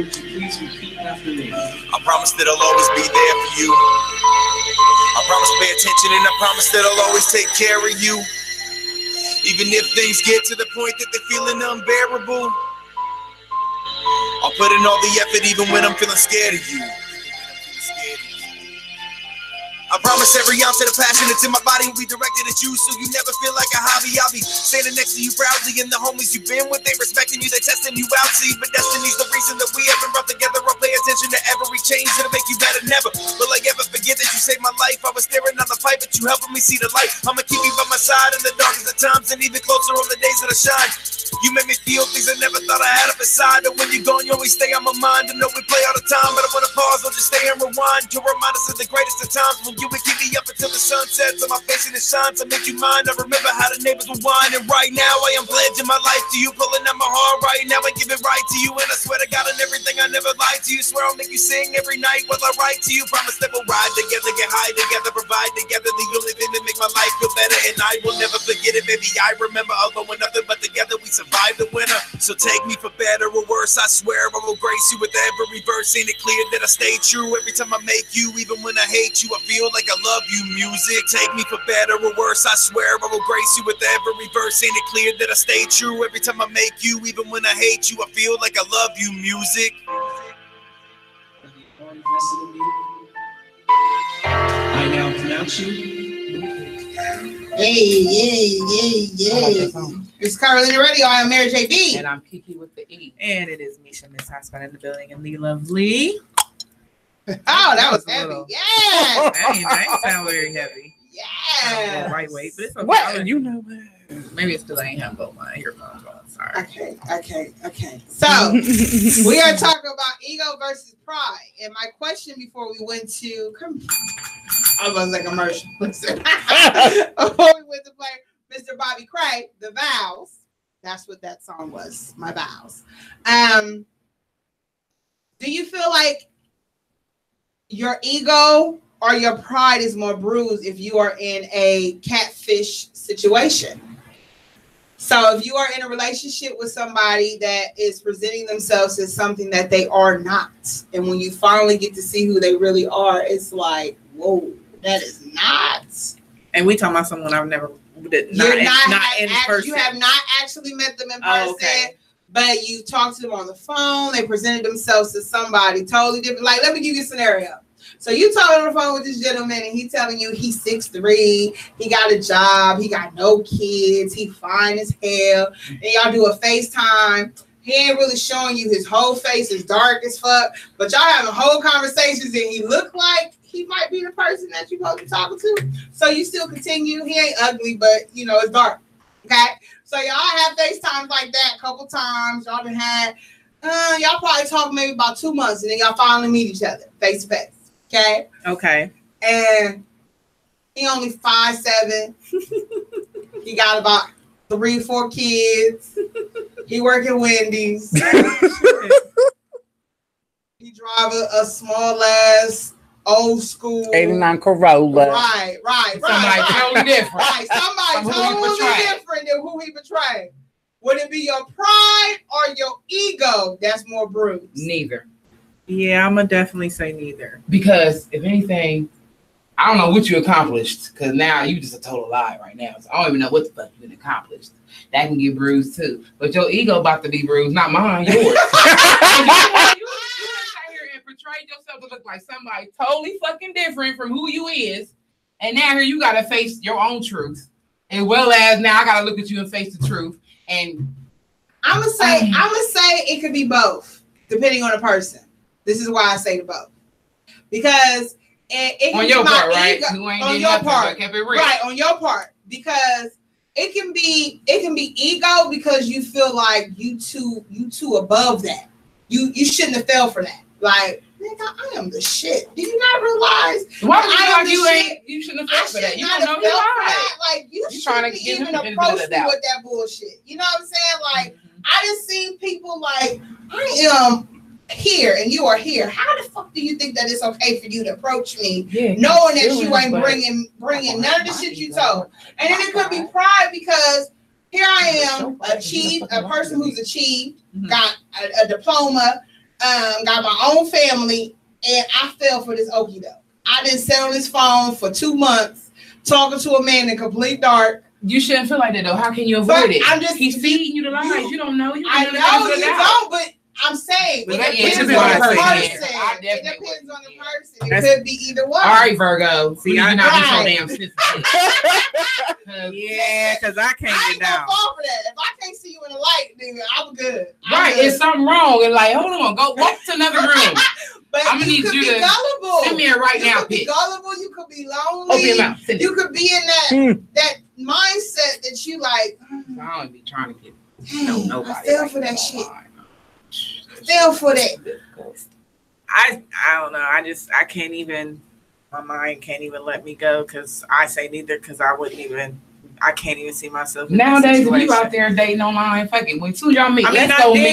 [SPEAKER 1] Would you please repeat after me?
[SPEAKER 7] I promise that I'll always be there for you. I promise to pay attention and I promise that I'll always take care of you. Even if things get to the point that they're feeling unbearable, I'll put in all the effort even when I'm feeling scared of you. I promise every ounce of the passion that's in my body will be directed at you, so you never feel like a hobby. I'll be standing next to you proudly, and the homies you've been with, they respecting you, they testing you out. See, but destiny's the reason that we haven't brought together. I'll pay attention to every change that'll make you better. Never will I ever forget that you saved my life. I was staring on the pipe, but you helping me see the light. I'ma keep you by my side in the darkest of times, and even closer on the days that I shine. You make me feel things I never thought I had up inside. And when you're gone, you always stay on my mind. I know we play all the time, but I wanna pause, I'll just stay and rewind. You remind us of the greatest of times when you would keep me up until the sun sets on my face and it shines. I make you mine. I remember how the neighbors would whine. And right now I am pledging my life to you, pulling out my heart right now. I give it right to you, and I swear to God on everything I never lied to you. Swear I'll make you sing every night while I write to you. Promise that we'll ride together, get high together, provide together. The only thing that make my life feel better, and I will never forget it, baby. I remember although we're nothing but together, we survived the winter. So take me for better or worse, I swear I will grace you with every verse. Ain't it clear that I stay true every time I make you? Even when I hate you, I feel like I love you. Music, take me for better or worse, I swear I will grace you with every verse. Ain't it clear that I stay true every time I make you? Even when I hate you, I feel like I love you. Music.
[SPEAKER 1] I now pronounce you.
[SPEAKER 2] Hey. It's Curvilinear Radio. I am Mary JB.
[SPEAKER 3] And I'm Kiki with the E.
[SPEAKER 4] And it is Misha, Miss Husband in the building, and Lee Lovely.
[SPEAKER 2] Oh, that was heavy.
[SPEAKER 4] Little-
[SPEAKER 2] Yeah.
[SPEAKER 4] That ain't sound very heavy.
[SPEAKER 2] Yeah.
[SPEAKER 4] Lightweight, but it's okay.
[SPEAKER 5] What? You know what?
[SPEAKER 4] Maybe it's because I ain't have both my earphones on. Sorry.
[SPEAKER 2] Okay. So we are talking about ego versus pride. And my question before we went to I was like commercial. Listen. Before we went to play Mr. Bobby Cray, The Vows. That's what that song was. My Vows. Do you feel like your ego or your pride is more bruised if you are in a catfish situation? So if you are in a relationship with somebody that is presenting themselves as something that they are not, and when you finally get to see who they really are, it's like, whoa, that is not.
[SPEAKER 4] And we talking about someone I've never in person.
[SPEAKER 2] You have not actually met them in person.
[SPEAKER 4] Okay.
[SPEAKER 2] But you talked to them on the phone. They presented themselves as somebody totally different. Like, let me give you a scenario. So you talking on the phone with this gentleman, and he telling you he's 6'3", he got a job, he got no kids, he fine as hell. And y'all do a FaceTime. He ain't really showing you his whole face, is dark as fuck. But y'all having whole conversations, and he look like he might be the person that you're supposed to be talking to. So you still continue. He ain't ugly, but it's dark. Okay. So y'all have FaceTimes like that a couple times. Y'all been had, y'all probably talk maybe about 2 months, and then y'all finally meet each other face to face. Okay. And he only 5'7". He got about 3-4 kids. He work at Wendy's. He drive a small ass old school
[SPEAKER 5] 89 Corolla.
[SPEAKER 2] Right.
[SPEAKER 3] Somebody totally different.
[SPEAKER 2] Right. Somebody totally different than who he betrayed. Would it be your pride or your ego that's more bruised?
[SPEAKER 3] Neither.
[SPEAKER 4] Yeah, I'm gonna definitely say neither.
[SPEAKER 3] Because if anything, I don't know what you accomplished. Because now you just a total lie right now. So I don't even know what the fuck you been accomplished. That can get bruised too. But your ego about to be bruised, not mine, yours. You made yourself to look like somebody totally fucking different from who you is, and now here you gotta face your own truth, as well as now I gotta look at you and face the truth. And
[SPEAKER 2] I'm gonna say it could be both, depending on the person. This is why I say the both, because it
[SPEAKER 3] on your part, right?
[SPEAKER 2] On your part, right? On your part, because it can be ego because you feel like you too above that. You shouldn't have fell for that. Like, nigga, I am the shit. Do you not realize?
[SPEAKER 3] Why you shouldn't have felt for that? You don't know why.
[SPEAKER 2] Like, you shouldn't even approach me with that bullshit. You know what I'm saying? Like, I just seen people like, I am here and you are here. How the fuck do you think that it's okay for you to approach me, knowing that you ain't bringing none of the shit you told? And then it could be pride because here I am, a person who's achieved, got a diploma, got my own family, and I fell for this okie doke. I didn't sit on this phone for 2 months talking to a man in complete dark.
[SPEAKER 3] You shouldn't feel like that though. How can you avoid it? He's feeding you the lies. You don't know.
[SPEAKER 2] I know you don't, but I'm saying it depends on the person. It depends on the person. It could be either one.
[SPEAKER 3] All right, Virgo. See, I'm not so damn sensitive.
[SPEAKER 4] Yeah, because I can't get down.
[SPEAKER 2] I fall for that. If I can't see you in the light, then I'm good.
[SPEAKER 3] Right, it's something wrong. And like, hold on, go walk to another room.
[SPEAKER 2] But I'm gonna need you to
[SPEAKER 3] gullible. Send me a right now.
[SPEAKER 2] You could be gullible. You could be lonely. Open your mouth. You could be in that mindset that you like.
[SPEAKER 3] I don't be trying to get nobody.
[SPEAKER 2] I fell for that shit. Fell for that.
[SPEAKER 4] I don't know. I can't even. My mind can't even let me go because I say neither because I can't even see myself.
[SPEAKER 3] Nowadays, if you out there dating online, fucking when soon y'all meet,
[SPEAKER 4] I did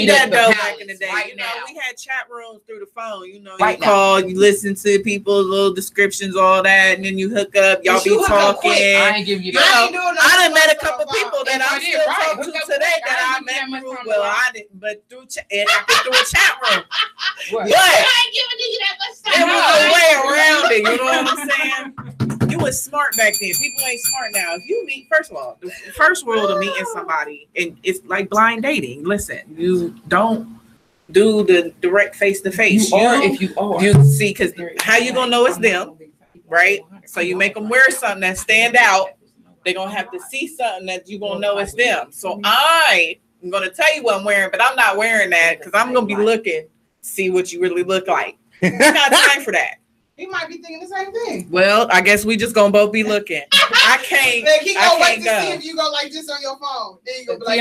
[SPEAKER 4] that though back in the day.
[SPEAKER 3] Right
[SPEAKER 4] now, we had chat rooms through the phone. You
[SPEAKER 3] call,
[SPEAKER 4] you listen to people's little descriptions, all that, and then you hook up. Y'all be talking.
[SPEAKER 3] I ain't give you that.
[SPEAKER 4] I done met a couple people that I'm still talking to today that I met through. Well, I didn't, but through it happened through a chat room. But
[SPEAKER 2] I ain't giving you that much time.
[SPEAKER 4] There was a way around it. You know what I'm saying? You was smart back then. People ain't smart now. If you meet, first of all, the first rule of meeting somebody, and it's like blind dating. Listen, you don't do the direct face to face. You see, because how you gonna know it's them, right? So you make them wear something that stand out. They're gonna have to see something that you gonna know it's them. So I'm gonna tell you what I'm wearing, but I'm not wearing that because I'm gonna be looking, see what you really look like. It's not time for that.
[SPEAKER 2] He might be thinking the same thing.
[SPEAKER 4] Well, I guess we just gonna both be looking. I can't.
[SPEAKER 2] Like, he gonna wait to see if you go like this on your phone. Then you gonna be like,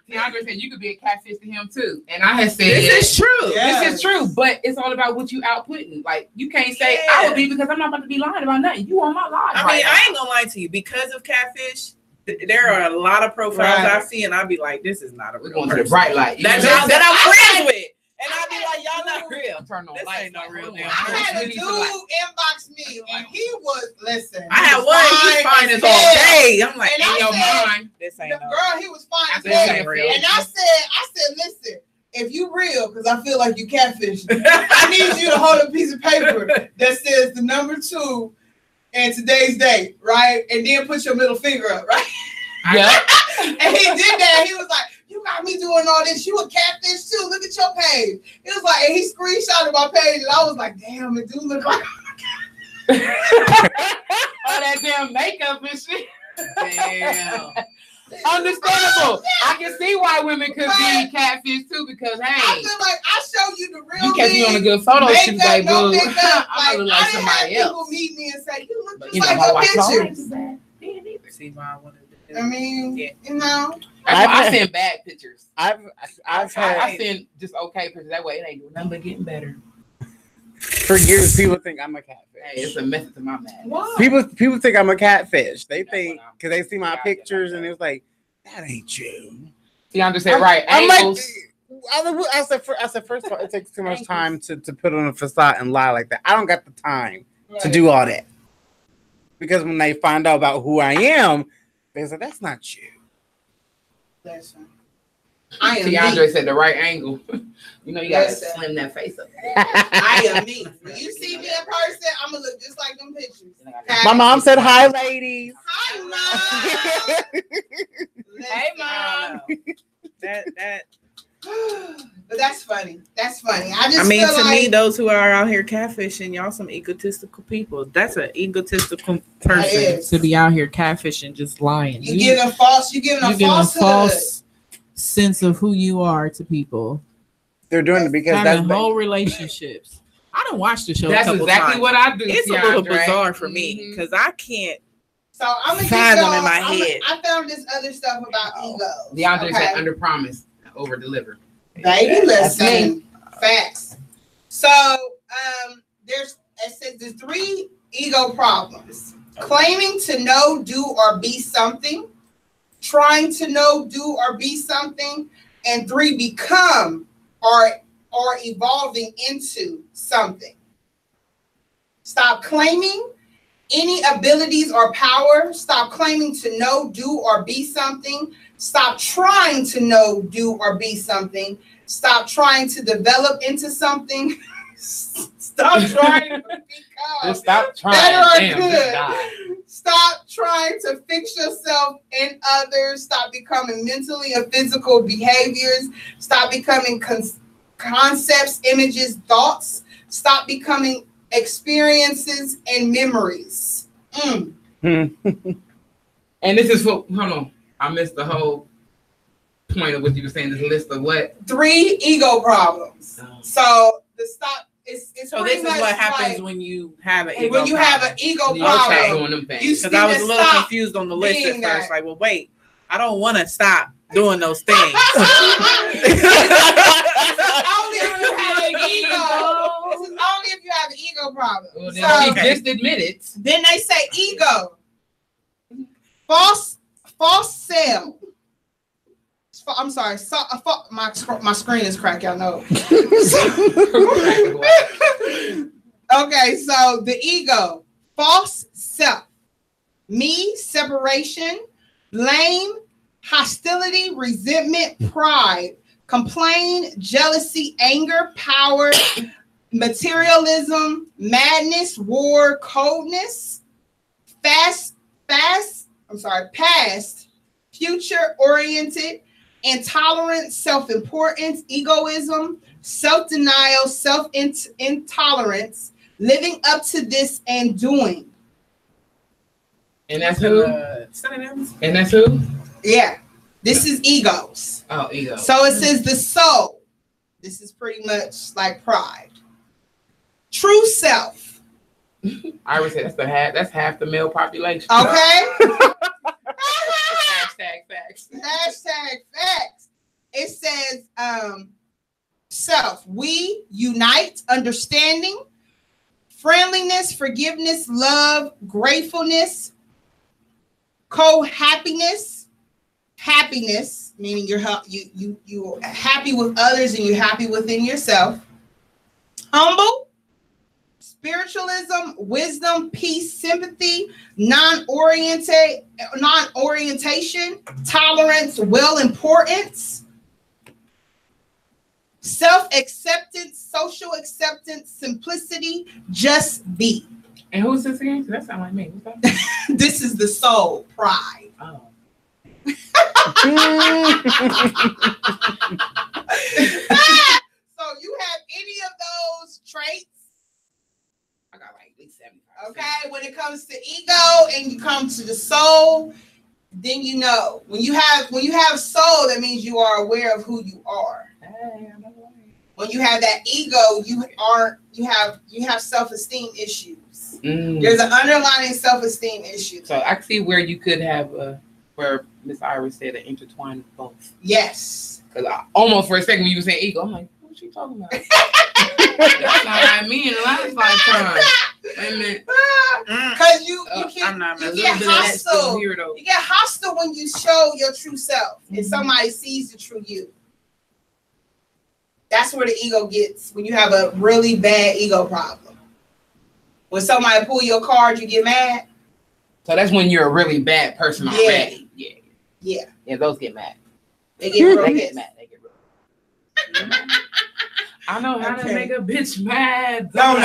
[SPEAKER 3] DeAndre said you could be a catfish to him too, and I had said
[SPEAKER 4] this is true.
[SPEAKER 3] Yes. This is true, but it's all about what you outputting. Like you can't say I would be because I'm not about to be lying about nothing. You on my line.
[SPEAKER 4] I mean, I ain't gonna lie to you because of Catfish. There are a lot of profiles I see, and I'll be like, "This is not a real person."
[SPEAKER 3] To the bright light
[SPEAKER 4] that I'm friends with. And I be like, y'all not real.
[SPEAKER 3] Turn on
[SPEAKER 4] this
[SPEAKER 3] lights,
[SPEAKER 4] ain't no real damn.
[SPEAKER 2] I had a dude inbox me. Like he was
[SPEAKER 4] I had one. He was fine as all day. I'm like, in your mind,
[SPEAKER 2] this ain't the girl. He was fine as hell. And I said, listen, if you real, because I feel like you catfish, I need you to hold a piece of paper that says the number 2 and today's date, right? And then put your middle finger up, right?
[SPEAKER 3] Yeah.
[SPEAKER 2] And he did that. He was like, you got me doing all this. You a catfish too. Look at your page. It was like, and he screenshotted my page, and I was like, damn, it do look like
[SPEAKER 3] all that damn makeup and shit.
[SPEAKER 4] Damn.
[SPEAKER 3] Understandable. I can see why women could be catfish too, because hey,
[SPEAKER 2] I feel like I show you the real.
[SPEAKER 3] You catch me on a good photo shoot, like boo.
[SPEAKER 2] I look like somebody else. People meet me and say, you look just like your pictures.
[SPEAKER 4] See why I wanted.
[SPEAKER 2] I mean, you know,
[SPEAKER 3] I send bad pictures.
[SPEAKER 5] I
[SPEAKER 3] send just okay pictures. That way it ain't doing nothing but getting better.
[SPEAKER 5] For years, people think I'm a catfish.
[SPEAKER 3] Hey, it's a method to my madness.
[SPEAKER 2] Wow.
[SPEAKER 5] People think I'm a catfish. They think because they see my pictures and it's like, that ain't you.
[SPEAKER 3] DeAndre said right.
[SPEAKER 5] I'm like, I said first of all, it takes too much time to put on a facade and lie like that. I don't got the time to do all that. Because when they find out about who I am, they say, that's not you.
[SPEAKER 2] Listen.
[SPEAKER 3] DeAndre said the right angle. You know, you gotta slim that face up.
[SPEAKER 2] I am me. When you see me in person, I'm gonna look just like them pictures.
[SPEAKER 5] My mom said, hi, ladies.
[SPEAKER 2] Hi, Mom.
[SPEAKER 3] Hey, Mom.
[SPEAKER 4] That
[SPEAKER 2] But that's funny. That's funny. I
[SPEAKER 4] mean,
[SPEAKER 2] feel
[SPEAKER 4] to
[SPEAKER 2] like,
[SPEAKER 4] me, those who are out here catfishing, y'all some egotistical people. That's an egotistical person to be out here catfishing, just lying.
[SPEAKER 2] You giving a false
[SPEAKER 4] sense of who you are to people.
[SPEAKER 5] They're doing it because
[SPEAKER 4] having whole relationships. I don't watch the show.
[SPEAKER 3] That's exactly what I do.
[SPEAKER 4] It's a little bizarre for me because I can't.
[SPEAKER 2] So I'm gonna
[SPEAKER 4] fathom in my head.
[SPEAKER 2] I found this other stuff about ego.
[SPEAKER 3] DeAndre said under promise, over deliver.
[SPEAKER 2] Baby, listen. Facts. So it says there's 3 ego problems: claiming to know, do, or be something, trying to know, do, or be something, and 3, become or evolving into something. Stop claiming any abilities or power. Stop claiming to know, do, or be something. Stop trying to know, do, or be something. Stop trying to develop into something. Stop trying to become
[SPEAKER 3] just stop trying.
[SPEAKER 2] Better or good. Stop trying to fix yourself and others. Stop becoming mentally and physical behaviors. Stop becoming concepts, images, thoughts. Stop becoming experiences and memories.
[SPEAKER 3] And this is for, hold on, I missed the whole point of what you were saying. This list of what?
[SPEAKER 2] 3 ego problems. So the stop is
[SPEAKER 4] so this is what happens
[SPEAKER 2] like,
[SPEAKER 4] when you have an ego
[SPEAKER 2] when you
[SPEAKER 4] problem.
[SPEAKER 2] have an ego problem.
[SPEAKER 4] Because I was a little confused on the list at first. Like, well, wait, I don't want to stop doing those things.
[SPEAKER 2] Only if you have an ego. This is only if you have an ego problem.
[SPEAKER 3] Well, then she just admitted.
[SPEAKER 2] Then they say ego. False self. I'm sorry. My screen is cracked. Y'all know. Okay, so the ego, false self, me, separation, blame, hostility, resentment, pride, complain, jealousy, anger, power, materialism, madness, war, coldness, past, future oriented, intolerance, self-importance, egoism, self-denial, self-intolerance, living up to this and doing.
[SPEAKER 3] And that's who? And that's who?
[SPEAKER 2] Yeah. This is egos.
[SPEAKER 3] Oh, ego.
[SPEAKER 2] So it says the soul. This is pretty much like pride. True self.
[SPEAKER 3] I already said that's half the male population.
[SPEAKER 2] Okay.
[SPEAKER 3] Hashtag facts.
[SPEAKER 2] Hashtag facts. It says self. We unite, understanding, friendliness, forgiveness, love, gratefulness, co-happiness, happiness, meaning you're happy with others and you're happy within yourself. Humble, spiritualism, wisdom, peace, sympathy, non-orientation, tolerance, well-importance, self-acceptance, social acceptance, simplicity, just be.
[SPEAKER 3] And who's this again? That sounds like me.
[SPEAKER 2] This is the soul, pride.
[SPEAKER 3] Oh.
[SPEAKER 2] So you have any of those traits?
[SPEAKER 3] I got like at least 75.
[SPEAKER 2] Okay, when it comes to ego and you come to the soul, then you know. When you have soul, that means you are aware of who you are. When you have that ego, you have self-esteem issues. There's an underlying self-esteem issue.
[SPEAKER 3] So I see where you could have where Miss Iris said an intertwine of both.
[SPEAKER 2] Yes.
[SPEAKER 3] Because I almost for a second when you were saying ego, I'm like, what's she talking about? That's not like me in the last lifetime.
[SPEAKER 2] Because you get hostile. You get hostile when you show your true self and somebody sees the true you. That's where the ego gets when you have a really bad ego problem. When somebody pull your card, you get mad.
[SPEAKER 3] So that's when you're a really bad person already. Yeah. Those get mad.
[SPEAKER 2] They get real pissed.
[SPEAKER 3] They get real. I know how to make a bitch mad.
[SPEAKER 2] I'm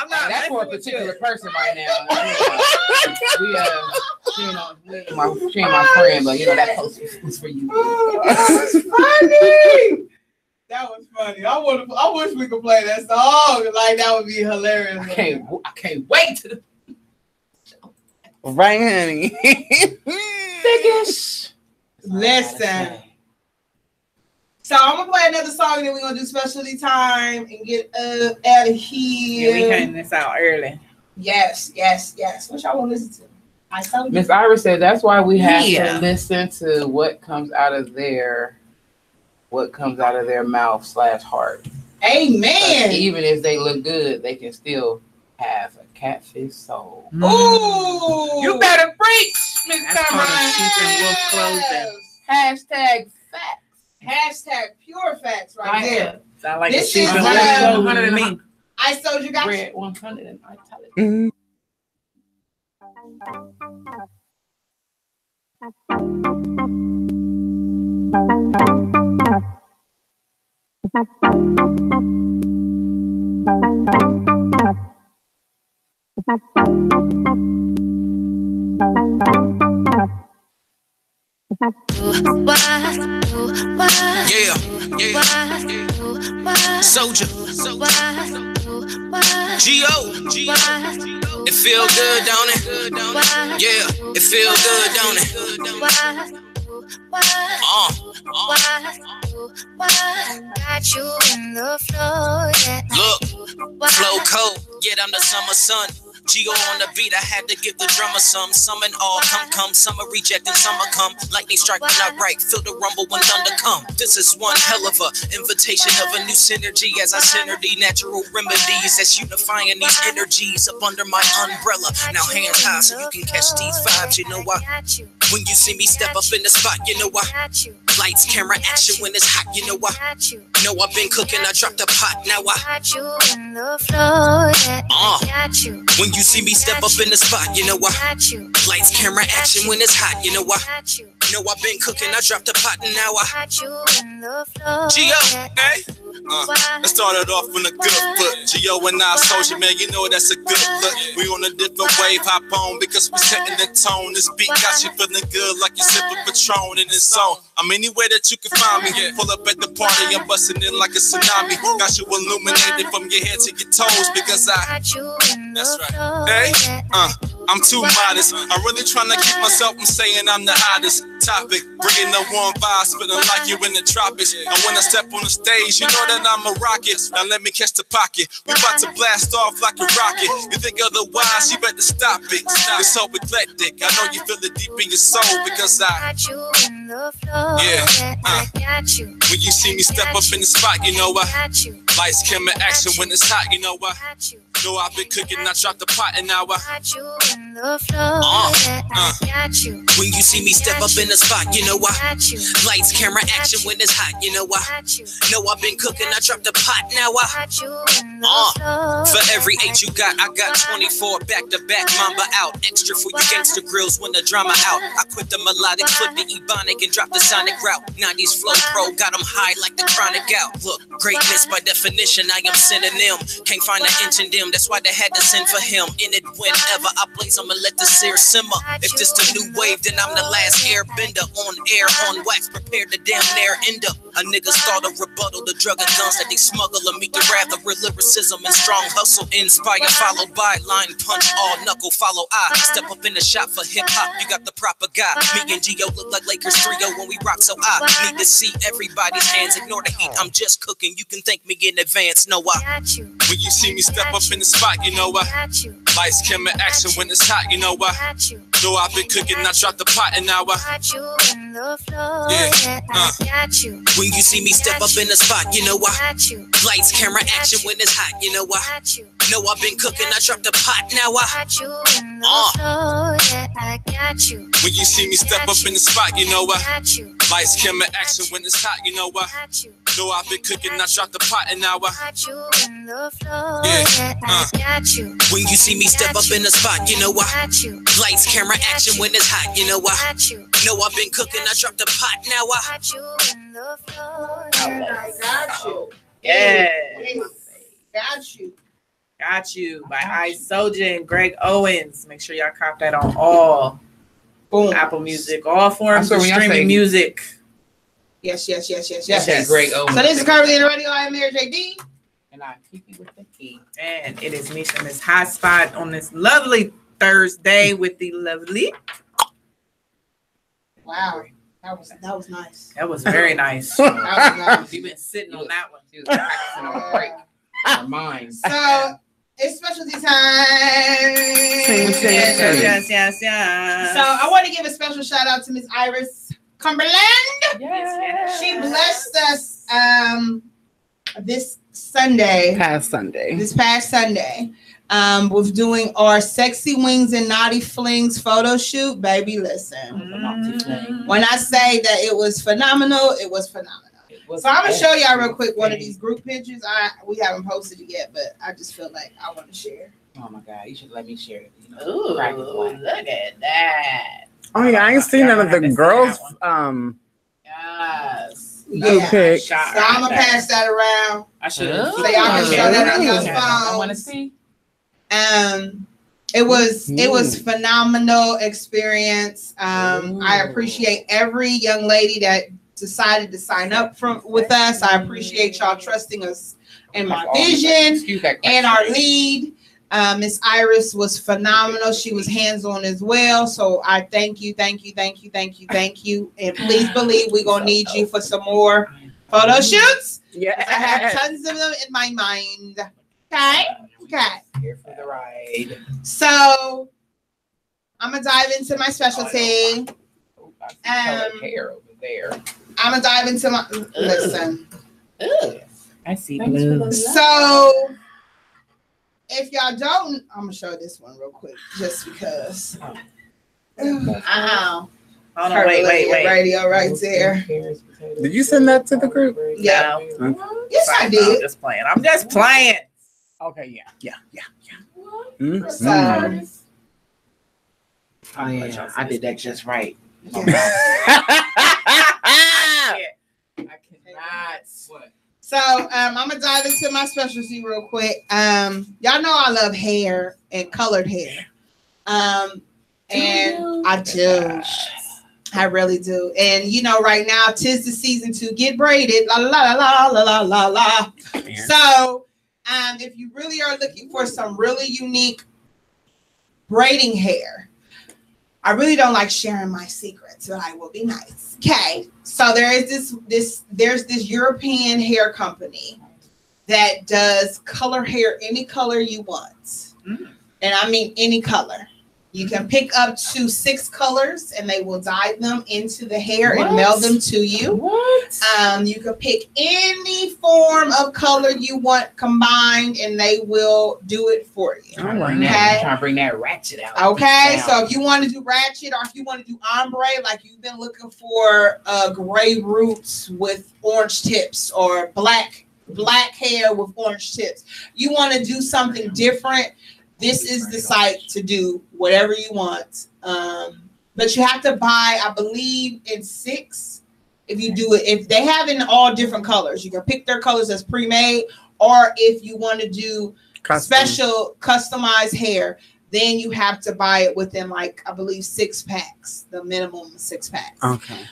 [SPEAKER 3] not. That's for a particular person right now. She ain't my friend, but you know that post was for you.
[SPEAKER 2] That was funny. That was funny. I wish we could play that song. Like that would be hilarious.
[SPEAKER 3] I can't wait to.
[SPEAKER 5] Right, honey.
[SPEAKER 2] Listen. So I'm gonna play another song, and then we're gonna do specialty time and get out of here.
[SPEAKER 4] Yeah, we cutting this out early.
[SPEAKER 2] Yes. What y'all want to listen to?
[SPEAKER 3] Miss Iris said that's why we have to listen to what comes out of their mouth/heart.
[SPEAKER 2] Amen.
[SPEAKER 3] Even if they look good, they can still have a catfish soul.
[SPEAKER 2] Ooh,
[SPEAKER 3] you better preach, Miss Cameron. Hashtag facts.
[SPEAKER 2] Hashtag pure facts right there.
[SPEAKER 4] Sound like
[SPEAKER 2] this
[SPEAKER 4] is 100 to me.
[SPEAKER 2] I told you guys.
[SPEAKER 3] Red 100 and italic.
[SPEAKER 1] Soldier. G.O. It feel good, don't it? Yeah, it feel good, don't it?
[SPEAKER 8] Got you in the flow, yeah.
[SPEAKER 1] Look, flow cold, yet I'm the summer sun. G.O. on the beat, I had to give the drummer some. Some and all, come, some are rejecting, some are come. Lightning strike when I write, feel the rumble when thunder come. This is one hell of a invitation of a new synergy as I center the natural remedies that's unifying these energies up under my umbrella. Now hands high so you can catch these vibes, you know why? When you see me step up in the spot, you know why? Lights, camera, action when it's hot, you know why? Know I've been cooking, I dropped the pot, now I got you in the flow, yeah. When you see me step up in the spot, you know why? Lights, camera, action when it's hot, you know why? Know I've been cooking, I dropped the pot, and now I got you in the flow. G.O. Hey. Let's start it off on a good foot. G.O. and I, Soldier, man, you know that's a good look. We on a different wave, hop on, because we're setting the tone. This beat got you feeling good like you're sipping Patron in its zone. I'm anywhere that you can find me. Pull up at the party, I'm busting in like a tsunami. Got you illuminated from your head to your toes, because I got you in the flow. Hey, I'm too modest. I'm really trying to keep myself from saying I'm the hottest. Topic, bringing the warm vibes, feeling like you in the tropics. And when I step on the stage, you know that I'm a rocket. Now let me catch the pocket. We about to blast off like a rocket. You think otherwise, you better stop it. It's so eclectic. I know you feel it deep in your soul, because I got you in the flow. Yeah, I got you. When you see me step up in the spot, you know I got you. Lights, camera, action when it's hot, you know I got you. Know I've been cooking, I dropped the pot, and now I got you in the flow. I got you. When you see me step up in the spot, you know I got you. Lights, camera, action when it's hot, you know I got you. Know I've been cooking, I dropped the pot, now I got you in the flow. For every 8 you got, I got 24 back to back, Mamba out. Extra for you gangster grills when the drama out. I quit the melodic, flip the ebonic, and drop the sonic route. 90s flow pro, got them high like the chronic out. Look, greatness by definition, I am synonym. Can't find an inch in them, that's why they had to send for him. In it whenever I blaze, I'ma let the sear simmer. If this the new wave, then I'm the last airbender. On air, on wax, prepared to damn near end up. A nigga start a rebuttal, the drug and guns that they smuggle. And meet the wrath of real lyricism and strong hustle. Inspire, followed by line punch, all knuckle, follow I. Step up in the shop for hip hop, you got the proper guy. Me and G.O. look like Lakers 3-0 when we rock, so I need to see everybody's hands. Ignore the heat, I'm just cooking. You can thank me in advance, no I got you. When you see me step up in the spot, you know I got you. Lights, camera, action when it's hot, you know I got you. Know I've been cooking, I dropped the pot, and now I got you in the flow. Yeah, I got you. When you see me step up in the spot, you know I got you. Lights, camera, action when it's hot, you know I got you. Know I've been cooking, I dropped the pot, now I got you in the flow. Yeah, I got you. When you see me step up in the spot, you know I got you. Lights, camera, action when it's hot, you know I got you. Know I've been cooking, I dropped the pot, and now I got you in the flow. Yeah, I got you. When you see me step up in the spot, you know I got you. Lights, camera, action when it's hot, you know I got you. Know I've been cooking, I dropped the pot, now I got you in the flow.
[SPEAKER 2] I got you.
[SPEAKER 4] Yes.
[SPEAKER 2] Got you.
[SPEAKER 4] Got you by Ice Soldier and Greg Owens. Make sure y'all cop that on all
[SPEAKER 2] Boom.
[SPEAKER 4] Apple Music, all forms
[SPEAKER 3] So
[SPEAKER 4] of
[SPEAKER 3] when y'all say-
[SPEAKER 4] streaming music.
[SPEAKER 2] Yes.
[SPEAKER 3] That's that great.
[SPEAKER 2] So this is Curvilinear Radio. I am Mary JD.
[SPEAKER 3] And I keep you with the key.
[SPEAKER 4] And it is Misha, Miss Hot Spot, on this lovely Thursday with the lovely.
[SPEAKER 2] Wow. That was nice.
[SPEAKER 4] That was very nice.
[SPEAKER 2] That was nice.
[SPEAKER 4] You've been sitting on that one.
[SPEAKER 3] She was practicing on a break. Our minds.
[SPEAKER 2] So it's specialty time.
[SPEAKER 4] Yes.
[SPEAKER 2] So I want to give a special shout out to Miss Iris Cumberland.
[SPEAKER 4] Yes.
[SPEAKER 2] She blessed us this past Sunday, with doing our Sexy Wings and Naughty Flings photo shoot. Baby, listen. When I say that it was phenomenal, it was phenomenal. So I'm gonna show y'all real quick one of these group pictures. We haven't posted it yet, but I just feel like I want to share.
[SPEAKER 3] Oh my God, you should let me share it.
[SPEAKER 4] Ooh, look at that.
[SPEAKER 5] Oh yeah, I ain't seen none of the girls.
[SPEAKER 4] Yes.
[SPEAKER 5] Yeah. Okay.
[SPEAKER 2] So I'm gonna pass that around.
[SPEAKER 4] I should have.
[SPEAKER 2] So y'all can show that on your phone.
[SPEAKER 3] I want to see.
[SPEAKER 2] It was phenomenal experience. I appreciate every young lady that decided to sign up with us. I appreciate y'all trusting us in my vision and our lead. Miss Iris was phenomenal. She was hands-on as well. So I thank you. And please believe we're gonna need you for some more photo shoots.
[SPEAKER 5] Yeah,
[SPEAKER 2] I have tons of them in my mind. Okay.
[SPEAKER 3] Here for the ride.
[SPEAKER 2] So I'm gonna dive into my specialty.
[SPEAKER 3] Hair over there.
[SPEAKER 2] I'm gonna dive into my listen.
[SPEAKER 4] I see blue.
[SPEAKER 2] So if y'all don't, I'm gonna show this one real quick, just because.
[SPEAKER 4] Hold on, wait.
[SPEAKER 2] Radio right there.
[SPEAKER 5] Did you send that to the group?
[SPEAKER 2] Yeah.
[SPEAKER 4] No.
[SPEAKER 2] Yes, I
[SPEAKER 4] I'm
[SPEAKER 2] did.
[SPEAKER 4] just playing.
[SPEAKER 5] Okay, yeah.
[SPEAKER 2] So,
[SPEAKER 3] Oh yeah, I did that just right.
[SPEAKER 4] I cannot. What?
[SPEAKER 2] So I'm gonna dive into my specialty real quick. Y'all know I love hair and colored hair. And I do. I really do. And you know, right now, 'tis the season to get braided. La la la la la la la la. So if you really are looking for some really unique braiding hair, I really don't like sharing my secrets, but I will be nice. Okay. So there's this European hair company that does color hair any color you want. And I mean any color. You can pick up to 6 colors and they will dye them into the hair and mail them to you. You can pick any form of color you want combined and they will do it for you.
[SPEAKER 3] I'm trying to bring that ratchet out.
[SPEAKER 2] Okay, so if you want to do ratchet or if you want to do ombre, like you've been looking for gray roots with orange tips or black hair with orange tips, you want to do something different, this is the site to do whatever you want. But you have to buy, I believe, in 6. If you do it, if they have in all different colors, you can pick their colors as pre-made, or if you want to do special customized hair, then you have to buy it within, like, I believe 6 packs, the minimum 6 packs.
[SPEAKER 5] Okay.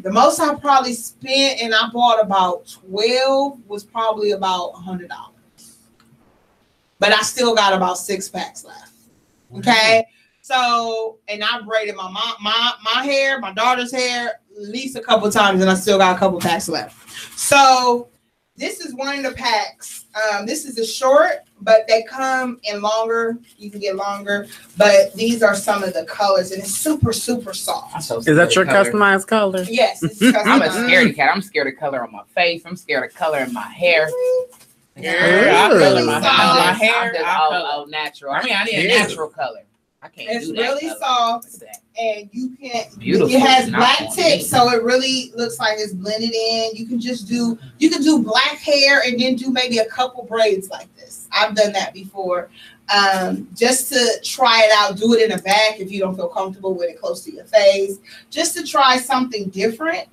[SPEAKER 2] The most I probably spent, and I bought about 12, was probably about $100. But I still got about 6 packs left. Okay. So, and I braided my hair, my daughter's hair, at least a couple times, and I still got a couple packs left. So this is one of the packs. This is a short, but they come in longer. You can get longer, but these are some of the colors, and it's super, super soft.
[SPEAKER 5] Is that your customized color?
[SPEAKER 2] Yes. It's customized.
[SPEAKER 3] I'm a scaredy cat. I'm scared of color on my face. I'm scared of color in my hair.
[SPEAKER 4] I color my hair.
[SPEAKER 3] Oh, natural. I mean, I need a natural color. I can't
[SPEAKER 2] it's
[SPEAKER 3] do that.
[SPEAKER 2] Really soft, and you can.
[SPEAKER 3] Beautiful.
[SPEAKER 2] It has black tips, so it really looks like it's blended in. You can do black hair and then do maybe a couple braids like this. I've done that before, just to try it out. Do it in the back if you don't feel comfortable with it close to your face, just to try something different.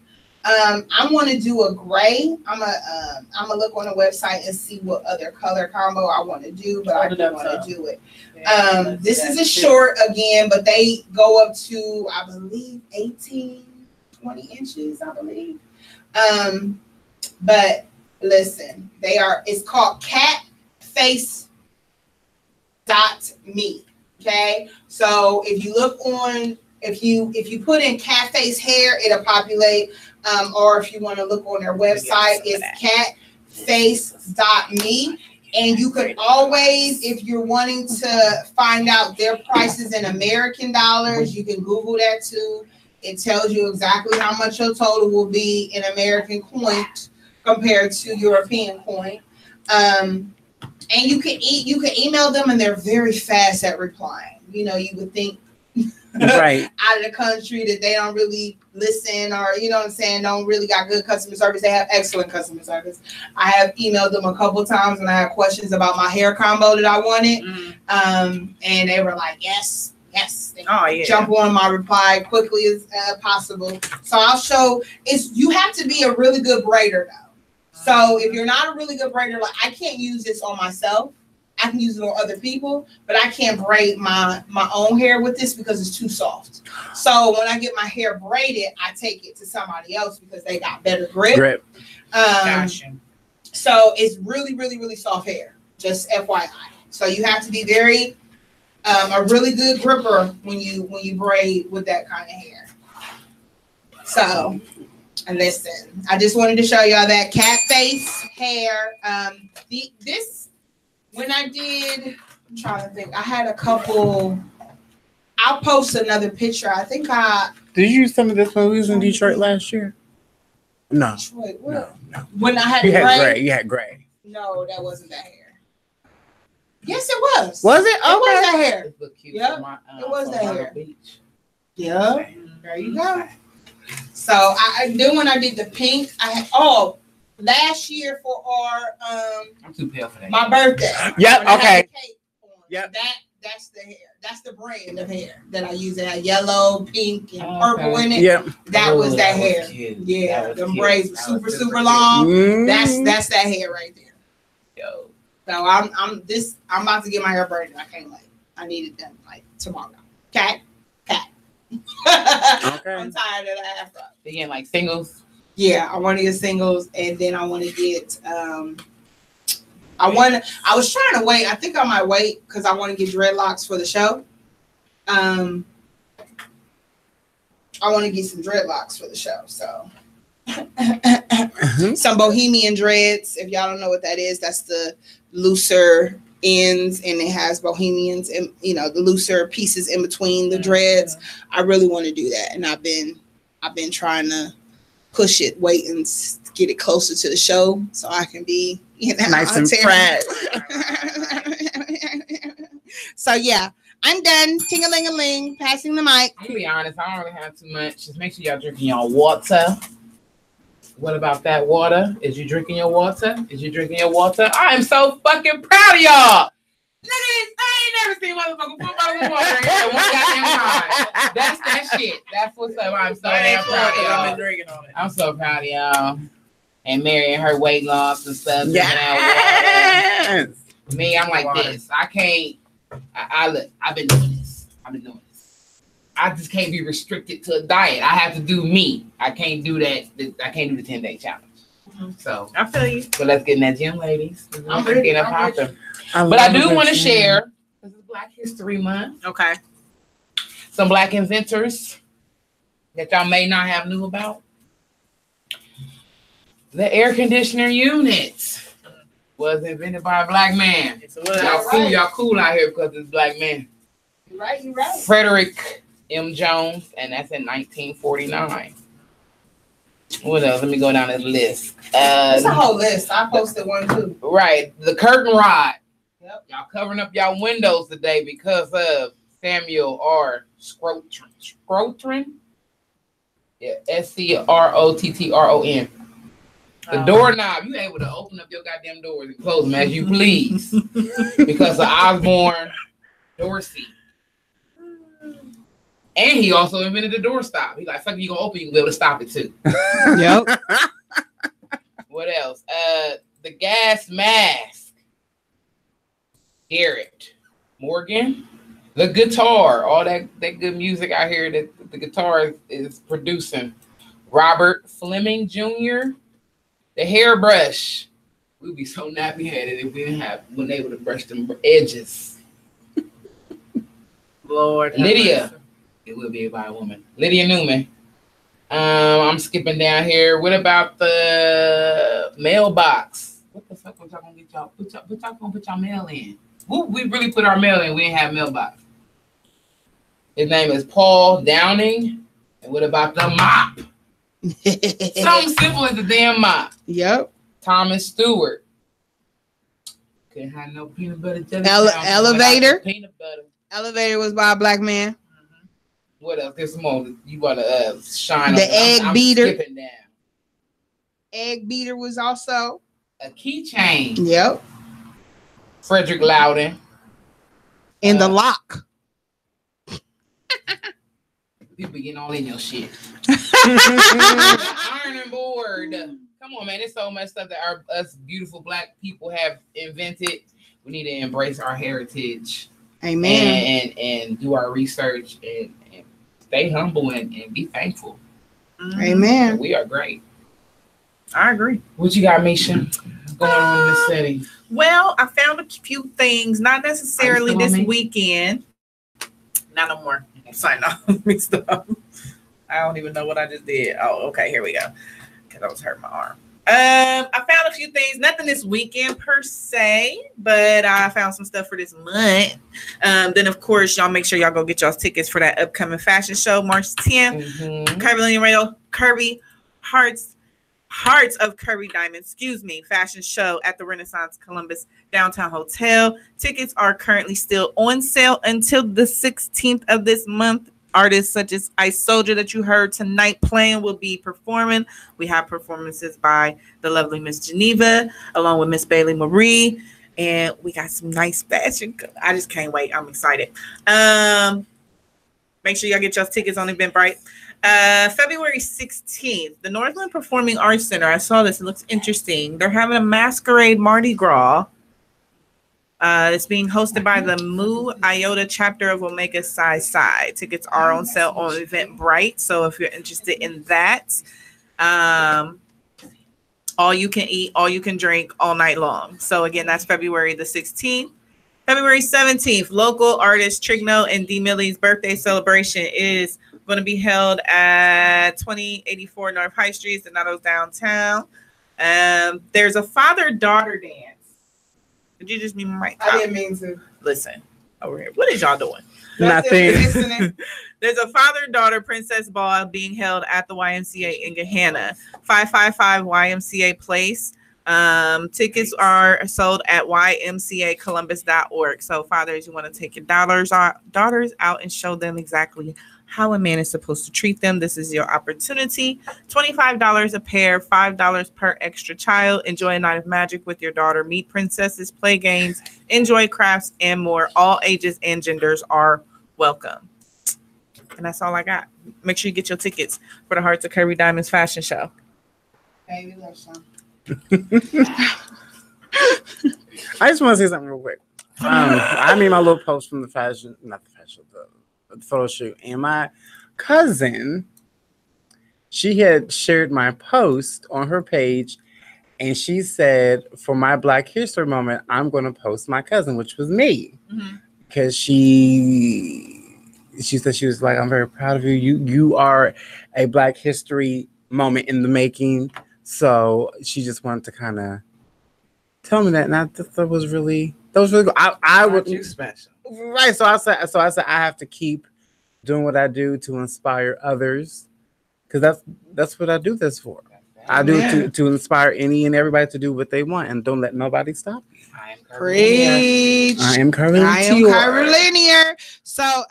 [SPEAKER 2] I want to do a gray. I'm gonna look on the website and see what other color combo I want to do, but I do want to do it. This is a short again, but they go up to, I believe, 18, 20 inches, I believe. But listen, it's called Catface.me. Okay, so if you look on, if you put in Catface hair, it'll populate. Or if you want to look on their website, it's catface.me. And you could always, if you're wanting to find out their prices in American dollars, you can Google that too. It tells you exactly how much your total will be in American coins compared to European coin. And you can email them, and they're very fast at replying. You know, you would think
[SPEAKER 5] right
[SPEAKER 2] out of the country that they don't really listen, or you know what I'm saying, don't really got good customer service. They have excellent customer service. I have emailed them a couple times when I had questions about my hair combo that I wanted. And they were like, yes. They jump on my reply quickly as possible. So I'll show, you have to be a really good braider though. So if you're not a really good braider, like I can't use this on myself. I can use it on other people, but I can't braid my own hair with this because it's too soft. So when I get my hair braided, I take it to somebody else because they got better grip.
[SPEAKER 3] Gotcha.
[SPEAKER 2] So it's really, really, really soft hair. Just FYI. So you have to be very a really good gripper when you braid with that kind of hair. So listen, I just wanted to show y'all that Catface hair. When I did, I'm trying to think, I had a couple. I'll post another picture. I think
[SPEAKER 5] Did you use some of this when we was in Detroit last year? No.
[SPEAKER 2] Detroit,
[SPEAKER 5] no.
[SPEAKER 2] When I had
[SPEAKER 5] you
[SPEAKER 2] gray?
[SPEAKER 5] had gray. You had gray.
[SPEAKER 2] No, that wasn't that hair. Yes, it was.
[SPEAKER 5] Was it?
[SPEAKER 2] It was that hair.
[SPEAKER 3] It looked cute.
[SPEAKER 2] Yep, it was that hair. Yeah, there you go. So I then when I did the pink, last year for our
[SPEAKER 3] I'm too pale for that.
[SPEAKER 2] My birthday.
[SPEAKER 5] Yep. Okay.
[SPEAKER 2] Yep. That's the hair. That's the brand of hair that I use. It had yellow, pink, and purple in it.
[SPEAKER 5] Yep.
[SPEAKER 2] That was that hair. Yeah, the braids were super long. That's that hair right there.
[SPEAKER 3] Yo.
[SPEAKER 2] So I'm about to get my hair braided. I can't wait. I need it done like tomorrow. Okay.
[SPEAKER 5] Okay.
[SPEAKER 2] I'm tired of the afro.
[SPEAKER 3] Again, like singles.
[SPEAKER 2] Yeah, I want to get singles, and then I want to get. I was trying to wait. I think I might wait because I want to get dreadlocks for the show. I want to get some dreadlocks for the show. So some bohemian dreads. If y'all don't know what that is, that's the looser ends, and it has bohemians and the looser pieces in between the dreads. I really want to do that, and I've been trying to push it, wait and get it closer to the show so I can be
[SPEAKER 5] nice and fresh.
[SPEAKER 2] So yeah, I'm done. Ting-a-ling-a-ling, passing the mic.
[SPEAKER 3] I'm gonna be honest, I don't really have too much. Just make sure y'all drinking your water. What about that water? Is you drinking your water? I am so fucking proud of y'all. Niggas, I ain't never seen motherfucking football with water at one goddamn time. That's that shit. That's what's up. I'm so damn proud of y'all.
[SPEAKER 4] I've been drinking on it.
[SPEAKER 3] I'm so proud of y'all. And Mary and her weight loss and stuff.
[SPEAKER 5] Yes.
[SPEAKER 3] Me, I'm like this. I can't. Look. I've been doing this. I just can't be restricted to a diet. I have to do me. I can't do that. I can't do the 10-day challenge. So
[SPEAKER 4] I feel you.
[SPEAKER 3] So let's get in that gym, ladies.
[SPEAKER 2] I'm ready.
[SPEAKER 3] But I do want to share. This is Black History Month.
[SPEAKER 4] Okay.
[SPEAKER 3] Some Black inventors that y'all may not have knew about. The air conditioner unit was invented by a Black man. Y'all cool out here because it's Black man.
[SPEAKER 2] You're right.
[SPEAKER 3] Frederick M. Jones, and that's in 1949. What else? Let me go down this list.
[SPEAKER 2] It's a whole list. I posted one too.
[SPEAKER 3] Right. The curtain rod.
[SPEAKER 2] Yep.
[SPEAKER 3] Y'all covering up y'all windows today because of Samuel R. Scrotron. Yeah, Scrotton. The doorknob, you able to open up your goddamn doors and close them as you please. Because of Osborne Dorsey. And he also invented the doorstop. He's like, fuck, you gonna open, you can be able to stop it too.
[SPEAKER 2] Yep.
[SPEAKER 3] What else? The gas mask. Garrett Morgan. The guitar. All that good music out here that the guitar is producing. Robert Fleming Jr. The hairbrush. We'd be so nappy headed if we didn't have when they would have brushed them edges.
[SPEAKER 4] Lord.
[SPEAKER 3] Lydia. It will be by a woman. Lydia Newman. I'm skipping down here. What about the mailbox? What the fuck was y'all gonna get y'all? What y'all gonna put y'all mail in? We really put our mail in. We didn't have mailbox. His name is Paul Downing. And what about the mop? Something simple as the damn mop.
[SPEAKER 2] Yep.
[SPEAKER 3] Thomas Stewart. Couldn't have no peanut butter jelly.
[SPEAKER 2] Elevator.
[SPEAKER 3] Peanut butter.
[SPEAKER 2] Elevator was by a black man.
[SPEAKER 3] What else? There's some more. You want to shine
[SPEAKER 2] the
[SPEAKER 3] on.
[SPEAKER 2] egg beater.
[SPEAKER 3] Skipping down.
[SPEAKER 2] Egg beater was also
[SPEAKER 3] a keychain.
[SPEAKER 2] Yep.
[SPEAKER 3] Frederick Loudon.
[SPEAKER 2] In the lock.
[SPEAKER 3] People getting all in your shit. Ironing board. Come on, man. There's so much stuff that us beautiful black people have invented. We need to embrace our heritage.
[SPEAKER 2] Amen.
[SPEAKER 3] And do our research and stay humble and be thankful.
[SPEAKER 2] Amen.
[SPEAKER 3] So we are great.
[SPEAKER 4] I agree.
[SPEAKER 3] What you got, Misha? Going on in the city?
[SPEAKER 4] Well, I found a few things, not necessarily this weekend. Not no more. Sign off. Mixed up. I don't even know what I just did. Oh, okay. Here we go. Because I was hurting my arm. I found a few things, nothing this weekend per se, but I found some stuff for this month. Then, of course, y'all make sure y'all go get y'all's tickets for that upcoming fashion show, March 10th. Curvilinear Radio, Curvy Hearts of Curvy Diamonds, fashion show at the Renaissance Columbus Downtown Hotel. Tickets are currently still on sale until the 16th of this month. Artists such as Ice Soldier that you heard tonight playing will be performing. We have performances by the lovely Miss Geneva, along with Miss Bailey Marie, and we got some nice fashion. I just can't wait. I'm excited. Make sure y'all get y'all tickets on Eventbrite. February 16th, the Northland Performing Arts Center. I saw this. It looks interesting. They're having a masquerade Mardi Gras. It's being hosted by the Mu Iota chapter of Omega Psi Psi. Tickets are on sale on Eventbrite. So if you're interested in that, all you can eat, all you can drink all night long. So again, that's February the 16th. February 17th, local artist Trigno and D. Millie's birthday celebration is going to be held at 2084 North High Street, Donato's downtown. There's a father-daughter dance. Did you just mean my mic?
[SPEAKER 2] I didn't mean to.
[SPEAKER 4] Listen, over here. What is y'all doing?
[SPEAKER 5] Nothing.
[SPEAKER 4] There's a father-daughter princess ball being held at the YMCA in Gahanna, 555 YMCA Place. Tickets are sold at ymcacolumbus.org. So, fathers, you want to take your daughters out and show them exactly how a man is supposed to treat them. This is your opportunity. $25 a pair, $5 per extra child. Enjoy a night of magic with your daughter. Meet princesses, play games, enjoy crafts, and more. All ages and genders are welcome. And that's all I got. Make sure you get your tickets for the Hearts of Curvy Diamonds fashion show.
[SPEAKER 2] Baby, love some.
[SPEAKER 5] I just want to say something real quick. I made my little post from the photo shoot, and my cousin, she had shared my post on her page, and she said, for my Black History moment, I'm going to post my cousin, which was me, because she said, she was like, I'm very proud of you. You are a Black History moment in the making. So she just wanted to kind of tell me that, and that was really good. I would you special, right? So I said I have to keep doing what I do to inspire others, because that's what I do this for. I do it to inspire any and everybody to do what they want, and don't let nobody stop me.
[SPEAKER 2] Preach.
[SPEAKER 5] I am Curvilinear.
[SPEAKER 2] So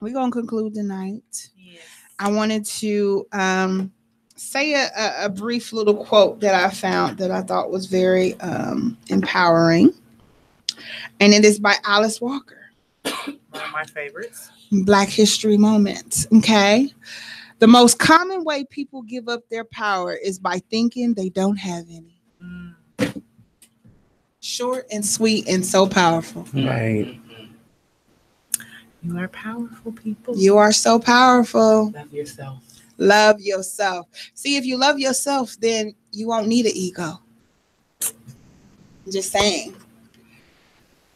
[SPEAKER 2] we're gonna conclude tonight. Yes. I wanted to say a brief little quote that I found that I thought was very empowering. And it is by Alice Walker.
[SPEAKER 4] my favorites.
[SPEAKER 2] Black History Moments. Okay. The most common way people give up their power is by thinking they don't have any. Short and sweet and so powerful.
[SPEAKER 5] Right.
[SPEAKER 4] You are powerful, people.
[SPEAKER 2] You are so powerful.
[SPEAKER 3] Love yourself.
[SPEAKER 2] Love yourself. See, if you love yourself, then you won't need an ego. Just saying.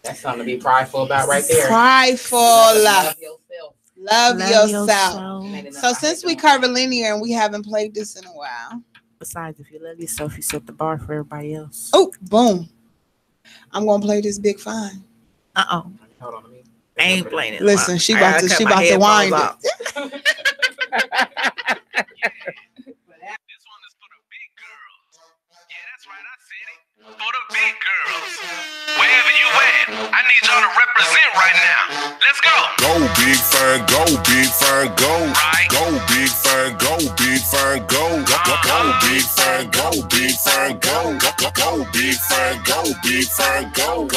[SPEAKER 3] That's something to be prideful about right there.
[SPEAKER 2] Prideful.
[SPEAKER 3] Love yourself.
[SPEAKER 2] Love yourself. So since we curvilinear and we haven't played this in a while.
[SPEAKER 4] Besides, if you love yourself, you set the bar for everybody else.
[SPEAKER 2] Oh, boom. I'm gonna play this Big Fine.
[SPEAKER 4] Hold on, I ain't playing it.
[SPEAKER 2] Listen, she about to wind it.
[SPEAKER 9] This one is for the big girls. Yeah, that's right, I said it. For the big girls. Wherever you at, I need y'all to represent right now. Let's go.
[SPEAKER 1] Go big fern, go big fern, go.
[SPEAKER 9] Right.
[SPEAKER 1] Go big fern, go big fern, go. Go big fern, go big fern, go. Go big fern, go big fern, go.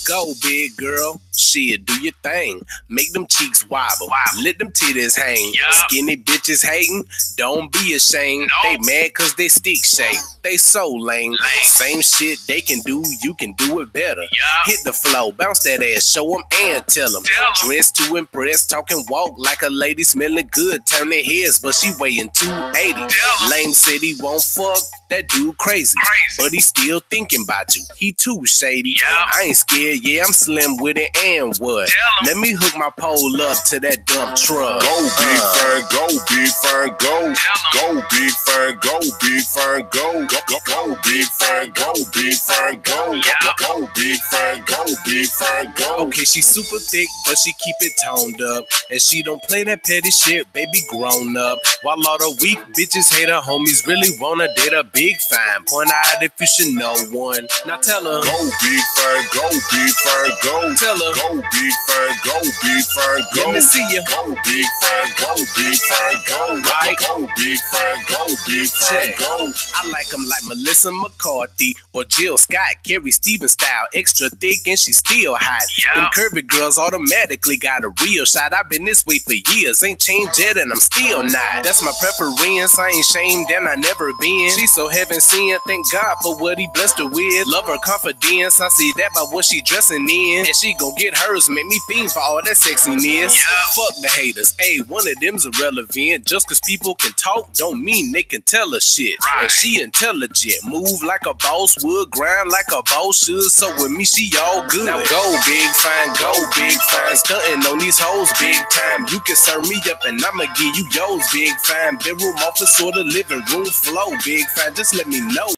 [SPEAKER 9] Go big girl, shit, do your thing. Make them cheeks wobble, let them titties hang. Skinny bitches hating, don't be ashamed. They mad cause they stick shape, they so lame. Same shit they can do, you can do it better. Hit the flow, bounce that ass, show them and tell them. Dress to impress, talk and walk like a lady, smelling good. Turn their heads, but she weighing 280. Lame said he won't fuck, that dude crazy. But he still thinking about you, he too shady. I ain't scared, yeah, I'm slim with it, and what? Let me hook my pole up to that dump truck.
[SPEAKER 1] Go big fern, go big fern, go. Go big fern, go big fern, go. Go big fern, go big fern, go. Go big fern, go big fern, go.
[SPEAKER 9] Okay, she super thick, but she keep it toned up. And she don't play that petty shit, baby grown up. While all the weak bitches hate her homies really wanna date a big fine. Point out if you should know one. Now tell her.
[SPEAKER 1] Go big fern, go big fern, go.
[SPEAKER 9] Tell her.
[SPEAKER 1] Go big fern, go big fern, go.
[SPEAKER 9] Let me see you.
[SPEAKER 1] Go big fern, go big fern, go.
[SPEAKER 9] Right.
[SPEAKER 1] Go big fern, go big fern, go.
[SPEAKER 9] I like them like Melissa McCarthy or Jill Scott, Carrie Stevens style, extra thick and she still hot. Them curvy girls automatically got a real shot. I've been this way for years, ain't changed yet and I'm still not. That's my preference, I ain't shamed and I never been. She so heaven seen, thank God for what he blessed her with. Love her confidence, I see that by what she dressing in. And she gon' get hers, make me fiend for all that sexiness. Fuck the haters, ayy, one of them's irrelevant. Just cause people can talk don't mean they can tell her shit. And she intelligent, move like a boss would, grind like a boss should. So with me, she all good. Now go big fine, go big fine. Stunting on these hoes big time. You can serve me up and I'ma give you yours big fine. Bedroom office or the living room flow big fine. Just let me know.